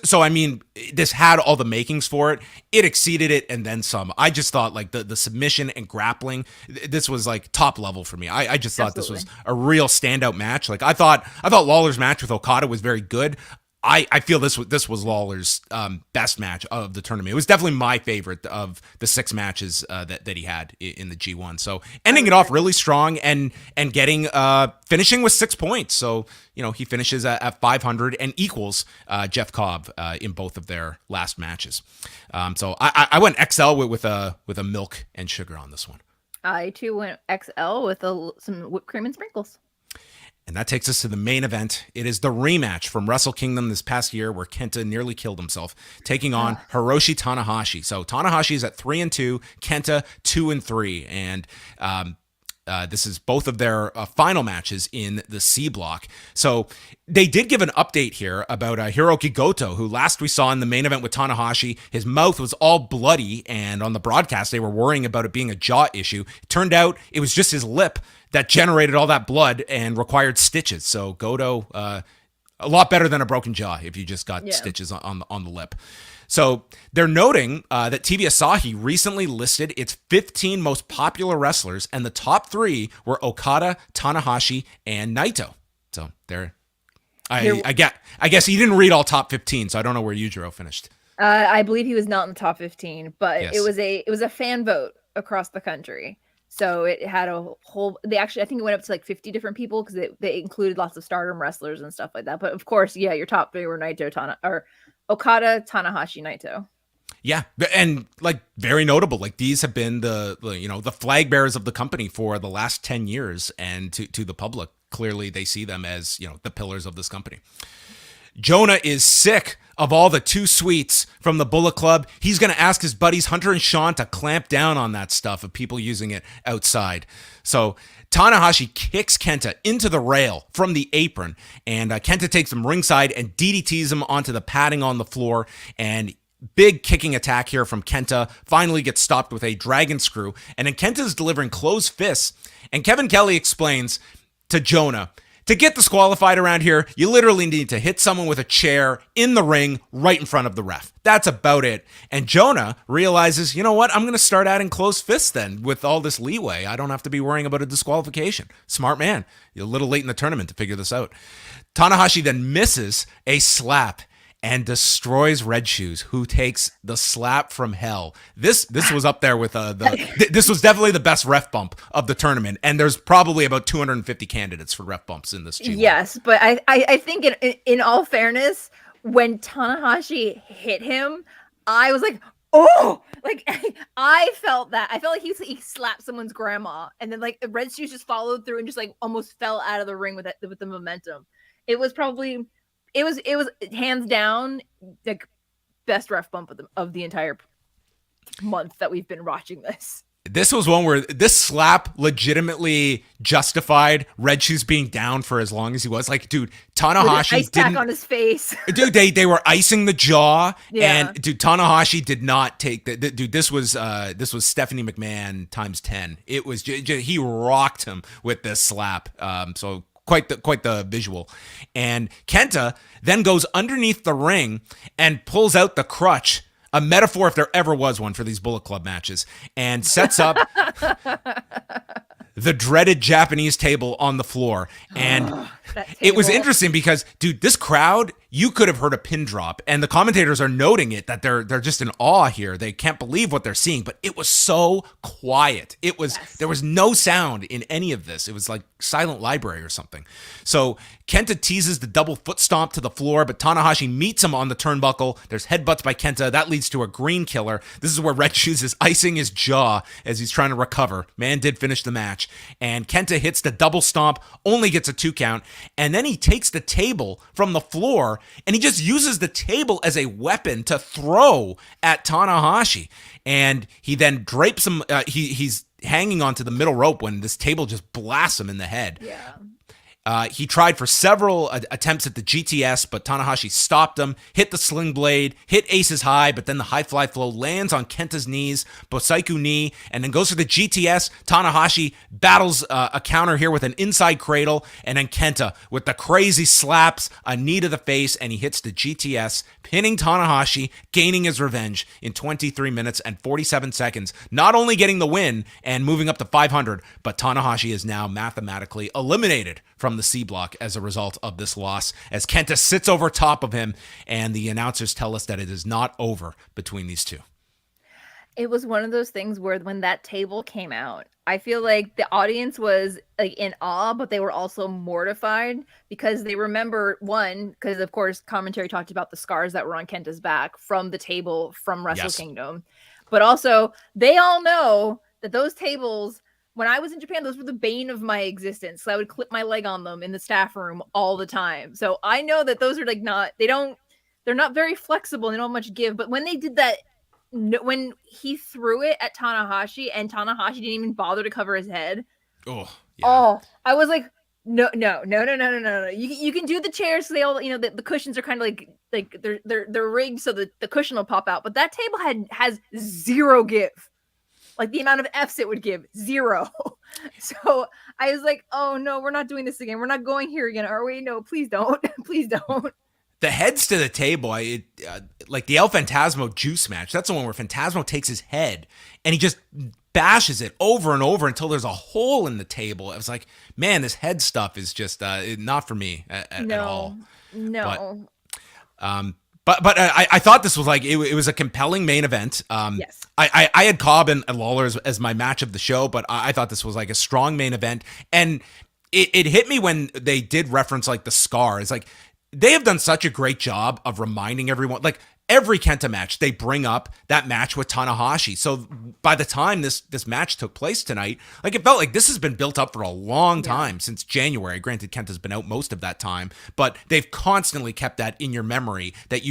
So I mean, this had all the makings for it. It exceeded it and then some. I just thought like the submission and grappling, this was like top level for me. I just thought Absolutely. This was a real standout match. Like I thought Lawler's match with Okada was very good. I feel this was Lawler's best match of the tournament. It was definitely my favorite of the 6 matches that he had in the G1. So ending it off really strong and getting finishing with 6 points. So he finishes at 500 and equals Jeff Cobb in both of their last matches. So I went XL with a milk and sugar on this one. I too went XL with some whipped cream and sprinkles. And that takes us to the main event. It is the rematch from Wrestle Kingdom this past year where Kenta nearly killed himself, taking on Hiroshi Tanahashi. So Tanahashi is at 3-2, Kenta 2-3. And this is both of their final matches in the C block. So they did give an update here about Hiroki Goto, who last we saw in the main event with Tanahashi, his mouth was all bloody. And on the broadcast, they were worrying about it being a jaw issue. It turned out it was just his lip that generated all that blood and required stitches. So Goto, a lot better than a broken jaw if you just got stitches on the lip. So they're noting that TV Asahi recently listed its 15 most popular wrestlers, and the top 3 were Okada, Tanahashi, and Naito. So they're, I guess he didn't read all top 15, so I don't know where Yujiro finished. I believe he was not in the top 15, but Yes. it was a fan vote across the country. So it had a whole, I think it went up to like 50 different people because they included lots of stardom wrestlers and stuff like that. But of course, your top 3 were Okada, Tanahashi, Naito. Yeah, and like very notable. Like these have been the flag bearers of the company for the last 10 years, and to the public, clearly they see them as the pillars of this company. Jonah is sick of all the too sweets from the Bullet Club. He's going to ask his buddies Hunter and Sean to clamp down on that stuff of people using it outside. So Tanahashi kicks Kenta into the rail from the apron, and Kenta takes him ringside and DDTs him onto the padding on the floor, and big kicking attack here from Kenta finally gets stopped with a dragon screw, and then Kenta's delivering closed fists, and Kevin Kelly explains to Jonah To get disqualified around here, you literally need to hit someone with a chair in the ring right in front of the ref. That's about it. And Jonah realizes, you know what? I'm going to start adding closed fists then. With all this leeway, I don't have to be worrying about a disqualification. Smart man. You're a little late in the tournament to figure this out. Tanahashi then misses a slap and destroys Red Shoes, who takes the slap from hell. This was up there with this was definitely the best ref bump of the tournament, and there's probably about 250 candidates for ref bumps in this G1. Yes, but I think in all fairness, when Tanahashi hit him, I was like, oh, like I felt that. I felt like he slapped someone's grandma, and then like Red Shoes just followed through and just like almost fell out of the ring with the momentum. It was hands down the best ref bump of the entire month that we've been watching this. This was one where this slap legitimately justified Red Shoes being down for as long as he was. Like, dude, Tanahashi ice pack on his face. Dude, they were icing the jaw, yeah. And dude, Tanahashi did not take the dude. This was Stephanie McMahon times 10. It was he rocked him with this slap. So. Quite the visual. And Kenta then goes underneath the ring and pulls out the crutch, a metaphor if there ever was one for these Bullet Club matches, and sets up the dreaded Japanese table on the floor. And it was interesting because, dude, this crowd, you could have heard a pin drop, and the commentators are noting it, that they're just in awe here. They can't believe what they're seeing, but it was so quiet. There was no sound in any of this. It was like silent library or something. So Kenta teases the double foot stomp to the floor, but Tanahashi meets him on the turnbuckle. There's headbutts by Kenta. That leads to a green killer. This is where Red Shoes is icing his jaw as he's trying to recover. Man did finish the match. And Kenta hits the double stomp, only gets a 2 count, and then he takes the table from the floor and he just uses the table as a weapon to throw at Tanahashi. And he then drapes him. He's hanging onto the middle rope when this table just blasts him in the head. Yeah. He tried for several attempts at the GTS, but Tanahashi stopped him, hit the sling blade, hit aces high, but then the high fly flow lands on Kenta's knees, Bosaiku knee, and then goes for the GTS. Tanahashi battles a counter here with an inside cradle, and then Kenta with the crazy slaps, a knee to the face, and he hits the GTS, pinning Tanahashi, gaining his revenge in 23 minutes and 47 seconds, not only getting the win and moving up to 500, but Tanahashi is now mathematically eliminated from the C block as a result of this loss, as Kenta sits over top of him, and the announcers tell us that it is not over between these two. It was one of those things where when that table came out, I feel like the audience was like in awe, but they were also mortified because they remember, one, because of course commentary talked about the scars that were on Kenta's back from the table from Wrestle Kingdom, but also they all know that those tables, when I was in Japan, those were the bane of my existence. So I would clip my leg on them in the staff room all the time. So I know that those are like they're not very flexible and they don't have much give. But when they did that, when he threw it at Tanahashi and Tanahashi didn't even bother to cover his head. Oh, I was like, no. You can do the chairs. So they all, the cushions are kind of like they're rigged so that the cushion will pop out. But that table has zero give. Like the amount of F's it would give, 0. So I was like, oh no, we're not doing this again. We're not going here again, are we? No, please don't. Please don't. The heads to the table, like the El Phantasmo juice match, that's the one where Phantasmo takes his head and he just bashes it over and over until there's a hole in the table. I was like, man, this head stuff is just not for me at all. No. But I thought this was like it was a compelling main event. Yes. I had Cobb and Lawler as my match of the show, but I thought this was like a strong main event. And it hit me when they did reference like the scars. Like they have done such a great job of reminding everyone, like every Kenta match, they bring up that match with Tanahashi. So by the time this match took place tonight, like it felt like this has been built up for a long time, since January. Granted, Kenta's been out most of that time, but they've constantly kept that in your memory that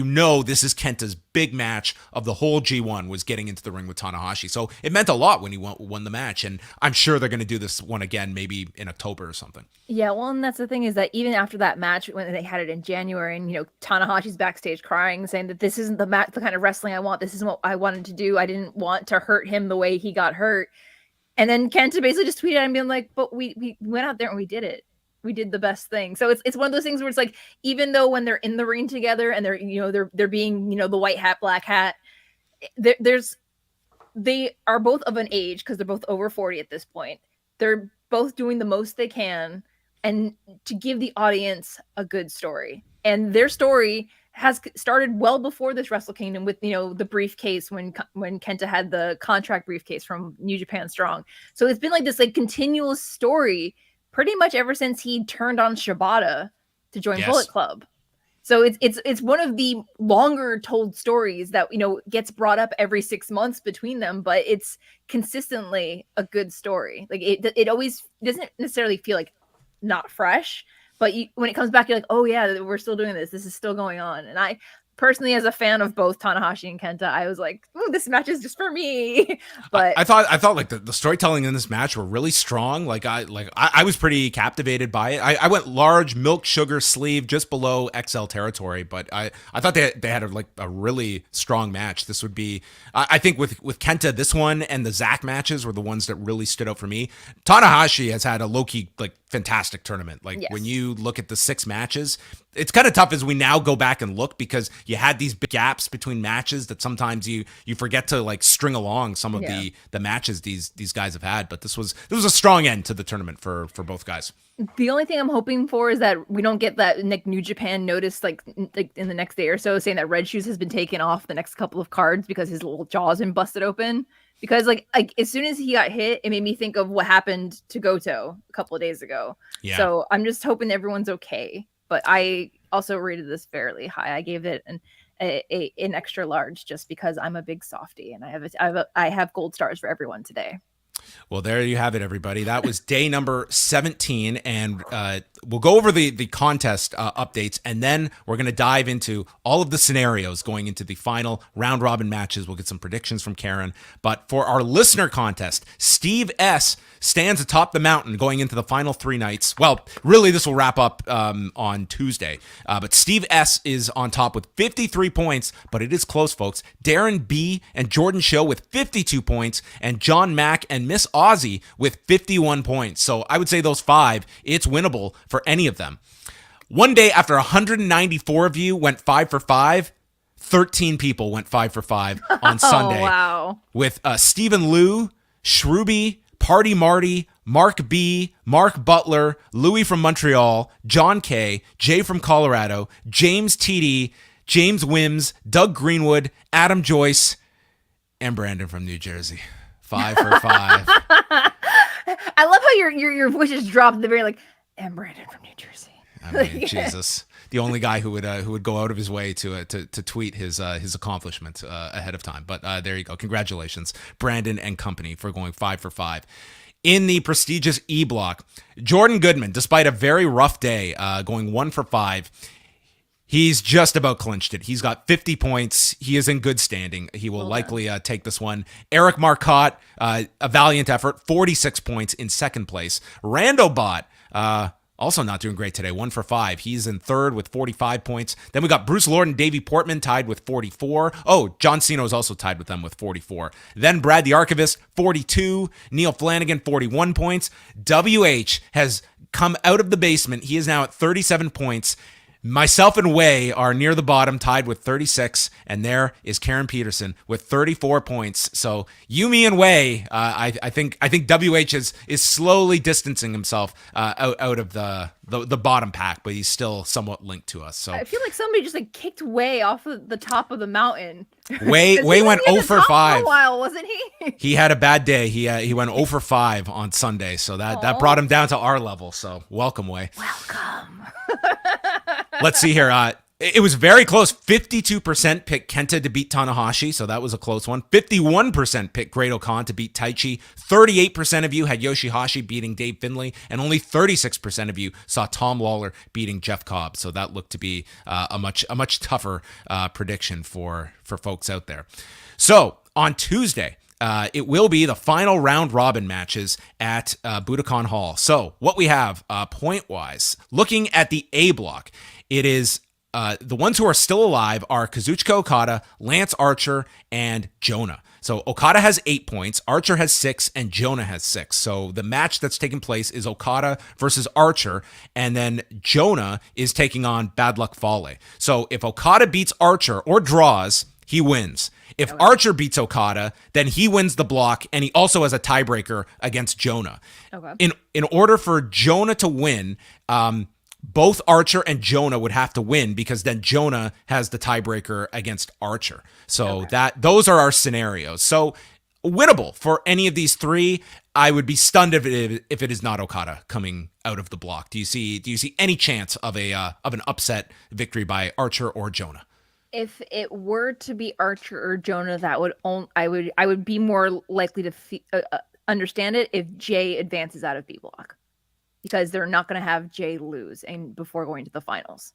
this is Kenta's big match of the whole G1 was getting into the ring with Tanahashi. So it meant a lot when he won the match, and I'm sure they're going to do this one again, maybe in October or something. Yeah, well, and that's the thing is that even after that match, when they had it in January, and Tanahashi's backstage crying, saying that this isn't the kind of wrestling I want. This isn't what I wanted to do. I didn't want to hurt him the way he got hurt. And then Kenta basically just tweeted at him being like, "But we went out there and we did it. we did the best thing. So it's one of those things where it's like, even though when they're in the ring together and they're being, the white hat, black hat, they are both of an age because they're both over 40 at this point. They're both doing the most they can and to give the audience a good story. And their story has started well before this Wrestle Kingdom with, the briefcase when Kenta had the contract briefcase from New Japan Strong. So it's been like this like continuous story pretty much ever since he turned on Shibata to join Bullet Club. So it's one of the longer told stories that, gets brought up every 6 months between them, but it's consistently a good story. Like it always doesn't necessarily feel like not fresh, but when it comes back, you're like, oh yeah, we're still doing this. This is still going on. And I personally, as a fan of both Tanahashi and Kenta, I was like, this match is just for me. But I thought like the storytelling in this match were really strong. Like I was pretty captivated by it. I went large milk sugar sleeve just below XL territory, but I thought they had a really strong match. This would be, I think with Kenta, this one and the Zack matches were the ones that really stood out for me. Tanahashi has had a low-key fantastic tournament. When you look at the 6 matches, it's kind of tough as we now go back and look because you had these big gaps between matches that sometimes you forget to string along some of the matches these guys have had. But this was a strong end to the tournament for both guys. The only thing I'm hoping for is that we don't get that New Japan notice like in the next day or so saying that Red Shoes has been taken off the next couple of cards because his little jaw's been busted open. Because like as soon as he got hit, it made me think of what happened to Goto a couple of days ago. Yeah. So I'm just hoping everyone's okay. But I also rated this fairly high. I gave it an extra large just because I'm a big softie and I have gold stars for everyone today. Well, there you have it, everybody. That was day number 17, and we'll go over the contest updates, and then we're going to dive into all of the scenarios going into the final round-robin matches. We'll get some predictions from Karen. But for our listener contest, Steve S. stands atop the mountain going into the final 3 nights. Well, really, this will wrap up on Tuesday. But Steve S. is on top with 53 points, but it is close, folks. Darren B. and Jordan Show with 52 points, and John Mack and Miss Aussie with 51 points. So I would say those 5, it's winnable for any of them. One day after 194 of you went 5 for 5, 13 people went 5 for 5 on Sunday. Wow. With Stephen Liu, Shruby, Party Marty, Mark B, Mark Butler, Louis from Montreal, John K, Jay from Colorado, James TD, James Wims, Doug Greenwood, Adam Joyce, and Brandon from New Jersey. 5 for 5. I love how your voice just dropped at the very and Brandon from New Jersey. I mean, Jesus, the only guy who would go out of his way to tweet his accomplishment ahead of time. But there you go. Congratulations, Brandon and company, for going 5 for 5. In the prestigious E block, Jordan Goodman, despite a very rough day, going 1 for 5. He's just about clinched it. He's got 50 points. He is in good standing. He will likely take this one. Eric Marcotte, a valiant effort, 46 points in second place. Randobot, also not doing great today, 1 for 5. He's in third with 45 points. Then we got Bruce Lord and Davey Portman tied with 44. Oh, John Cena is also tied with them with 44. Then Brad the Archivist, 42. Neil Flanagan, 41 points. WH has come out of the basement. He is now at 37 points. Myself and Way are near the bottom, tied with 36, and there is Karen Peterson with 34 points. So me and Way, I think WH is slowly distancing himself out of the bottom pack, but he's still somewhat linked to us. So I feel like somebody just kicked Way off of the top of the mountain. Way went 0 for 5 for a while, wasn't he? He had a bad day. He went 0 for 5 on Sunday, so that brought him down to our level. So welcome, Way. Welcome. Let's see here. It was very close. 52% picked Kenta to beat Tanahashi, so that was a close one. 51% picked Great-O-Khan to beat Taichi. 38% of you had Yoshi-Hashi beating Dave Finlay, and only 36% of you saw Tom Lawler beating Jeff Cobb. So that looked to be a much tougher prediction for folks out there. So on Tuesday, it will be the final round robin matches at Budokan Hall. So what we have point-wise, looking at the A block, it is the ones who are still alive are Kazuchika Okada, Lance Archer, and Jonah. So Okada has 8 points, Archer has 6, and Jonah has 6. So the match that's taking place is Okada versus Archer, and then Jonah is taking on Bad Luck Fale. So if Okada beats Archer or draws, he wins. If Archer beats Okada, then he wins the block, and he also has a tiebreaker against Jonah. Okay. In order for Jonah to win, both Archer and Jonah would have to win, because then Jonah has the tiebreaker against Archer. So those are our scenarios. So winnable for any of these three. I would be stunned if it is not Okada coming out of the block. Do you see any chance of an upset victory by Archer or Jonah? If it were to be Archer or Jonah, that would I would be more likely to understand it if Jay advances out of B block, because they're not going to have Jay lose and before going to the finals.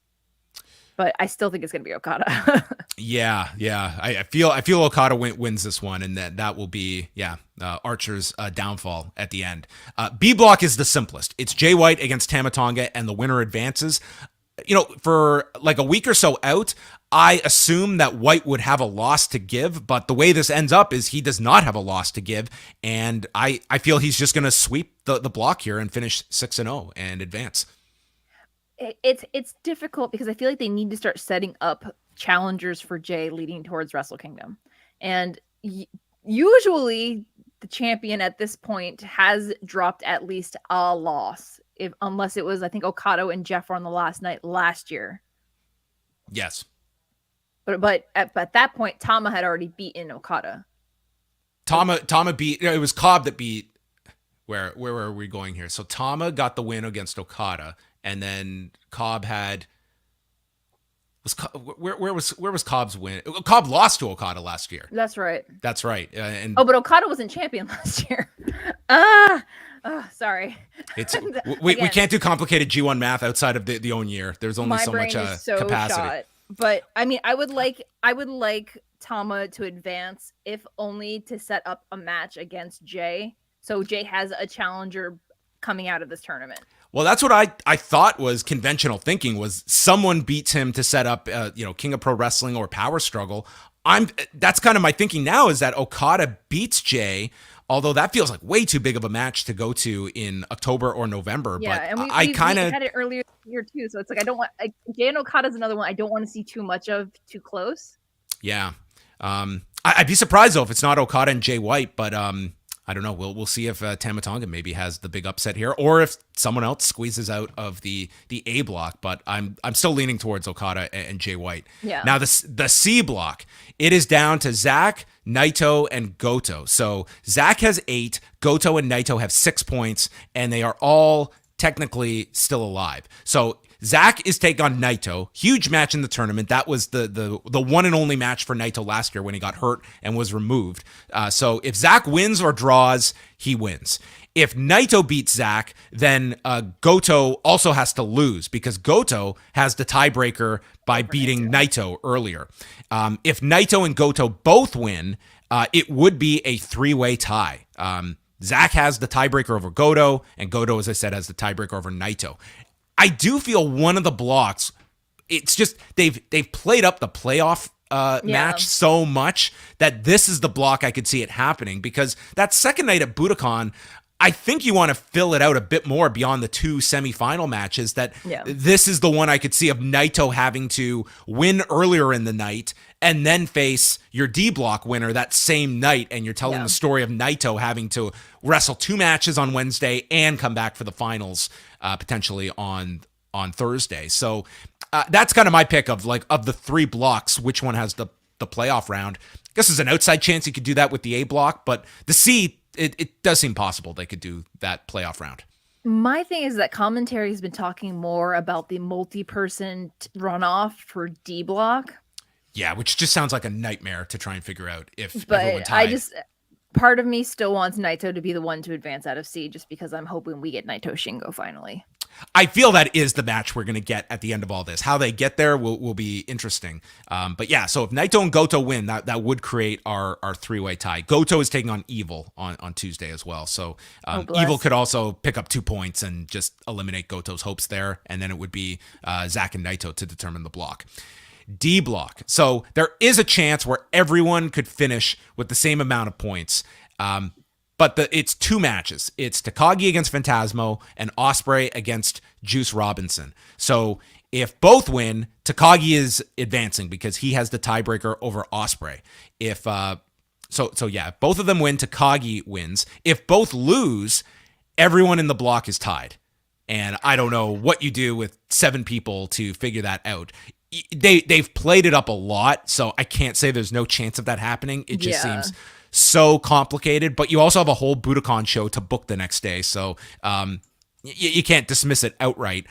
But I still think it's going to be Okada. Yeah. I feel Okada wins this one, and that will be Archer's downfall at the end. B block is the simplest. It's Jay White against Tama Tonga, and the winner advances. For like a week or so out, I assume that White would have a loss to give, but the way this ends up is he does not have a loss to give, and I feel he's just going to sweep the block here and finish 6-0 and advance. It's difficult because I feel like they need to start setting up challengers for Jay leading towards Wrestle Kingdom, and usually the champion at this point has dropped at least a loss, unless it was, I think, Okada and Jeff were on the last night last year. Yes. But at that point, Tama had already beaten Okada. Tama beat. It was Cobb that beat. Where are we going here? So Tama got the win against Okada, and then Cobb had. Where was Cobb's win? Cobb lost to Okada last year. That's right. But Okada wasn't champion last year. Sorry. We can't do complicated G1 math outside of the own year. There's only so much capacity. Shot. But I mean, I would like Tama to advance, if only to set up a match against Jay, so Jay has a challenger coming out of this tournament. Well, that's what I thought was conventional thinking, was someone beats him to set up King of Pro Wrestling or Power Struggle. That's kind of my thinking now, is that Okada beats Jay, although that feels like way too big of a match to go to in October or November. Yeah, but and we had it earlier this year too, so it's like I don't want Jay and Okada's another one I don't want to see too much of too close. Yeah, I'd be surprised though if it's not Okada and Jay White, but I don't know. We'll see if Tama Tonga maybe has the big upset here, or if someone else squeezes out of the A block. But I'm still leaning towards Okada and Jay White. Yeah. Now the C block, it is down to Zack, Naito, and Goto. So Zack has 8, Goto and Naito have 6 points, and they are all technically still alive. So Zack is taking on Naito. Huge match in the tournament. That was the one and only match for Naito last year when he got hurt and was removed. So if Zack wins or draws, he wins. If Naito beats Zack, then Goto also has to lose, because Goto has the tiebreaker by beating Naito earlier. If Naito and Goto both win, it would be a 3-way tie. Zack has the tiebreaker over Goto, and Goto, as I said, has the tiebreaker over Naito. I do feel one of the blocks, it's just they've played up the playoff match so much that this is the block I could see it happening, because that second night at Budokan, I think you want to fill it out a bit more beyond the 2 semifinal matches. This is the one I could see of Naito having to win earlier in the night and then face your D block winner that same night, and you're telling the story of Naito having to wrestle 2 matches on Wednesday and come back for the finals potentially on Thursday. So that's kind of my pick of the 3 blocks, which one has the playoff round. I guess there's an outside chance you could do that with the A block, but the C, it does seem possible they could do that playoff round. My thing is that commentary has been talking more about the multi-person runoff for D block. Yeah, which just sounds like a nightmare to try and figure out if everyone tied. Part of me still wants Naito to be the one to advance out of C, just because I'm hoping we get Naito Shingo finally. I feel that is the match we're going to get at the end of all this. How they get there will be interesting. But yeah, so if Naito and Goto win, that would create our 3-way tie. Goto is taking on Evil on Tuesday as well. So Evil could also pick up 2 points and just eliminate Goto's hopes there. And then it would be Zack and Naito to determine the block. D block. So there is a chance where everyone could finish with the same amount of points. But it's 2 matches. It's Takagi against Phantasmo and Ospreay against Juice Robinson. So if both win, Takagi is advancing because he has the tiebreaker over Ospreay. If both of them win, Takagi wins. If both lose, everyone in the block is tied. And I don't know what you do with 7 people to figure that out. They've played it up a lot, so I can't say there's no chance of that happening. It just seems so complicated, but you also have a whole Budokan show to book the next day, so you can't dismiss it outright.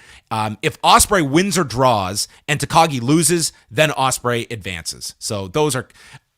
If Ospreay wins or draws and Takagi loses, then Ospreay advances. So those are,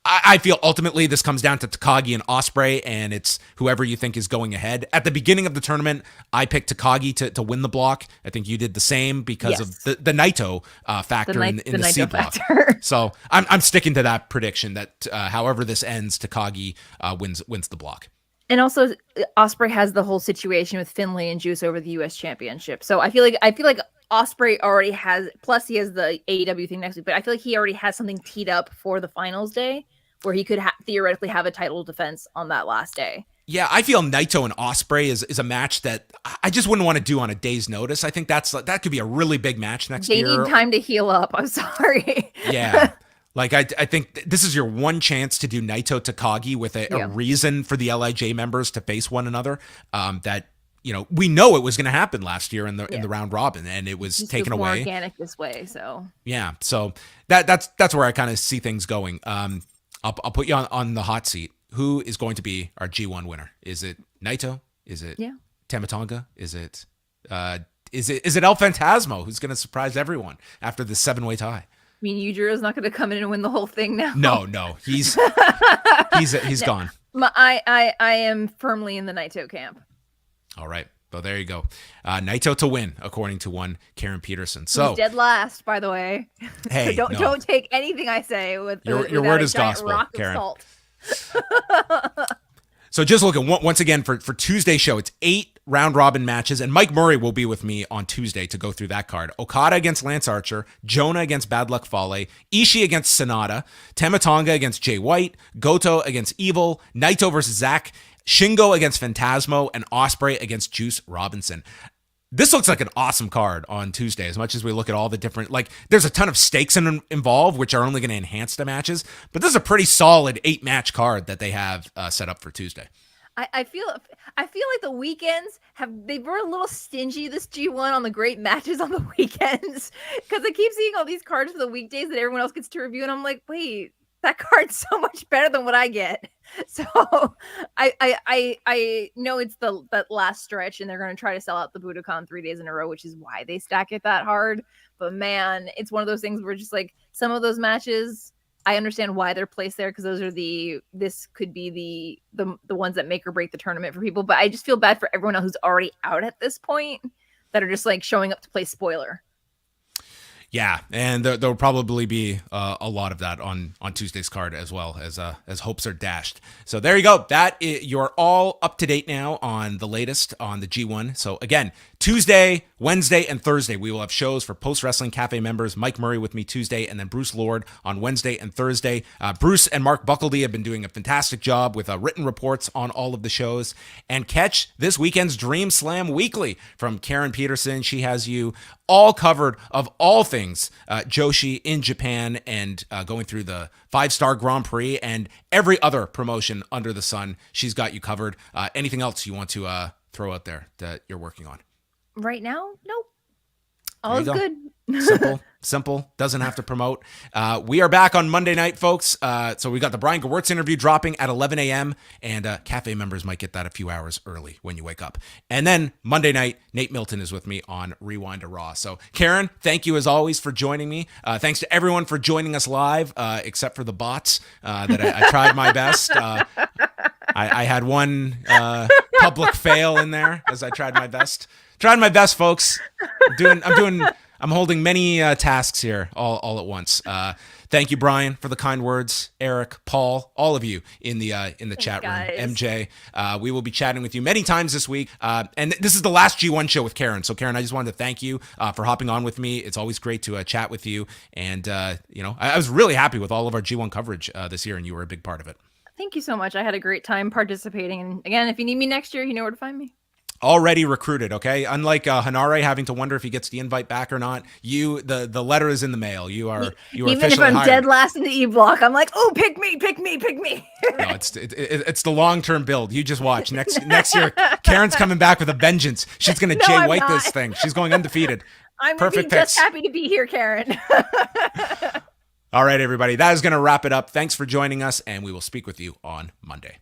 I feel ultimately this comes down to Takagi and Ospreay, and it's whoever you think is going ahead. At the beginning of the tournament, I picked Takagi to win the block. I think you did the same because of the Naito factor in the C block. So I'm sticking to that prediction that however this ends, Takagi wins the block. And also, Ospreay has the whole situation with Finlay and Juice over the U.S. Championship. So I feel like Ospreay already has. Plus, he has the AEW thing next week. But I feel like he already has something teed up for the finals day, where he could theoretically have a title defense on that last day. Yeah, I feel Naito and Ospreay is a match that I just wouldn't want to do on a day's notice. I think that could be a really big match next year. They need time to heal up. I'm sorry. Yeah. Like, I think this is your one chance to do Naito Takagi with a reason for the LIJ members to face one another. That, we know it was going to happen last year in the round robin, and it was taken away. More organic this way, so. Yeah, so that's where I kind of see things going. I'll put you on the hot seat. Who is going to be our G1 winner? Is it Naito? Is it Tama Tonga? Is it El Phantasmo, who's going to surprise everyone after the 7-way tie? I mean, Yujiro's not going to come in and win the whole thing now. No, he's gone. I am firmly in the Naito camp. All right. Well, there you go. Naito to win, according to one Karen Peterson. So he's dead last, by the way. Hey, so don't take anything I say with your word is gospel, rock Karen. Of salt. So just looking once again for Tuesday's show, it's 8 round robin matches, and Mike Murray will be with me on Tuesday to go through that card. Okada against Lance Archer, Jonah against Bad Luck Fale, Ishii against Sonata, Tama Tonga against Jay White, Goto against Evil, Naito versus Zack, Shingo against Phantasmo, and Ospreay against Juice Robinson. This looks like an awesome card on Tuesday, as much as we look at all the different, there's a ton of stakes involved, which are only going to enhance the matches, but this is a pretty solid 8-match card that they have set up for Tuesday. I feel like the weekends they were a little stingy this G1 on the great matches on the weekends, because I keep seeing all these cards for the weekdays that everyone else gets to review, and I'm like, wait, that card's so much better than what I get. So I know it's that last stretch, and they're going to try to sell out the Budokan 3 days in a row, which is why they stack it that hard. But man, it's one of those things where just some of those matches, I understand why they're placed there, because those are this could be the ones that make or break the tournament for people. But I just feel bad for everyone else who's already out at this point that are just showing up to play spoiler. Yeah, and there'll probably be a lot of that on Tuesday's card as well, as hopes are dashed. So there you go. You're all up to date now on the latest on the G1. So again, Tuesday, Wednesday, and Thursday, we will have shows for Post Wrestling Cafe members. Mike Murray with me Tuesday, and then Bruce Lord on Wednesday and Thursday. Bruce and Mark Buckledy have been doing a fantastic job with written reports on all of the shows. And catch this weekend's Dream Slam Weekly from Karen Peterson. She has you all covered of all things Joshi in Japan, and going through the 5-star Grand Prix and every other promotion under the sun. She's got you covered. Anything else you want to throw out there that you're working on? Right now, nope. All is good. Simple. Doesn't have to promote. We are back on Monday night, folks. So we got the Brian Gewirtz interview dropping at 11 a.m. And Cafe members might get that a few hours early when you wake up. And then Monday night, Nate Milton is with me on Rewind to Raw. So Karen, thank you as always for joining me. Thanks to everyone for joining us live, except for the bots that I tried my best. I had one I'm doing I'm holding many tasks here all at once. Thank you, Brian, for the kind words. Eric, Paul, all of you in the chat room. guys. MJ, we will be chatting with you many times this week. And this is the last G1 show with Karen. So, Karen, I just wanted to thank you for hopping on with me. It's always great to chat with you. And, I was really happy with all of our G1 coverage this year, and you were a big part of it. Thank you so much. I had a great time participating. And again, if you need me next year, you know where to find me. Already recruited, okay? Unlike Henare having to wonder if he gets the invite back or not, the letter is in the mail. You are Even officially if I'm hired. dead last in the E block, I'm like, oh, pick me. No, it's the long-term build. You just watch. Next year, Karen's coming back with a vengeance. She's going to Jay White this thing. She's going undefeated. I'm Perfect just picks. happy to be here, Karen. All right, everybody. That is going to wrap it up. Thanks for joining us, and we will speak with you on Monday.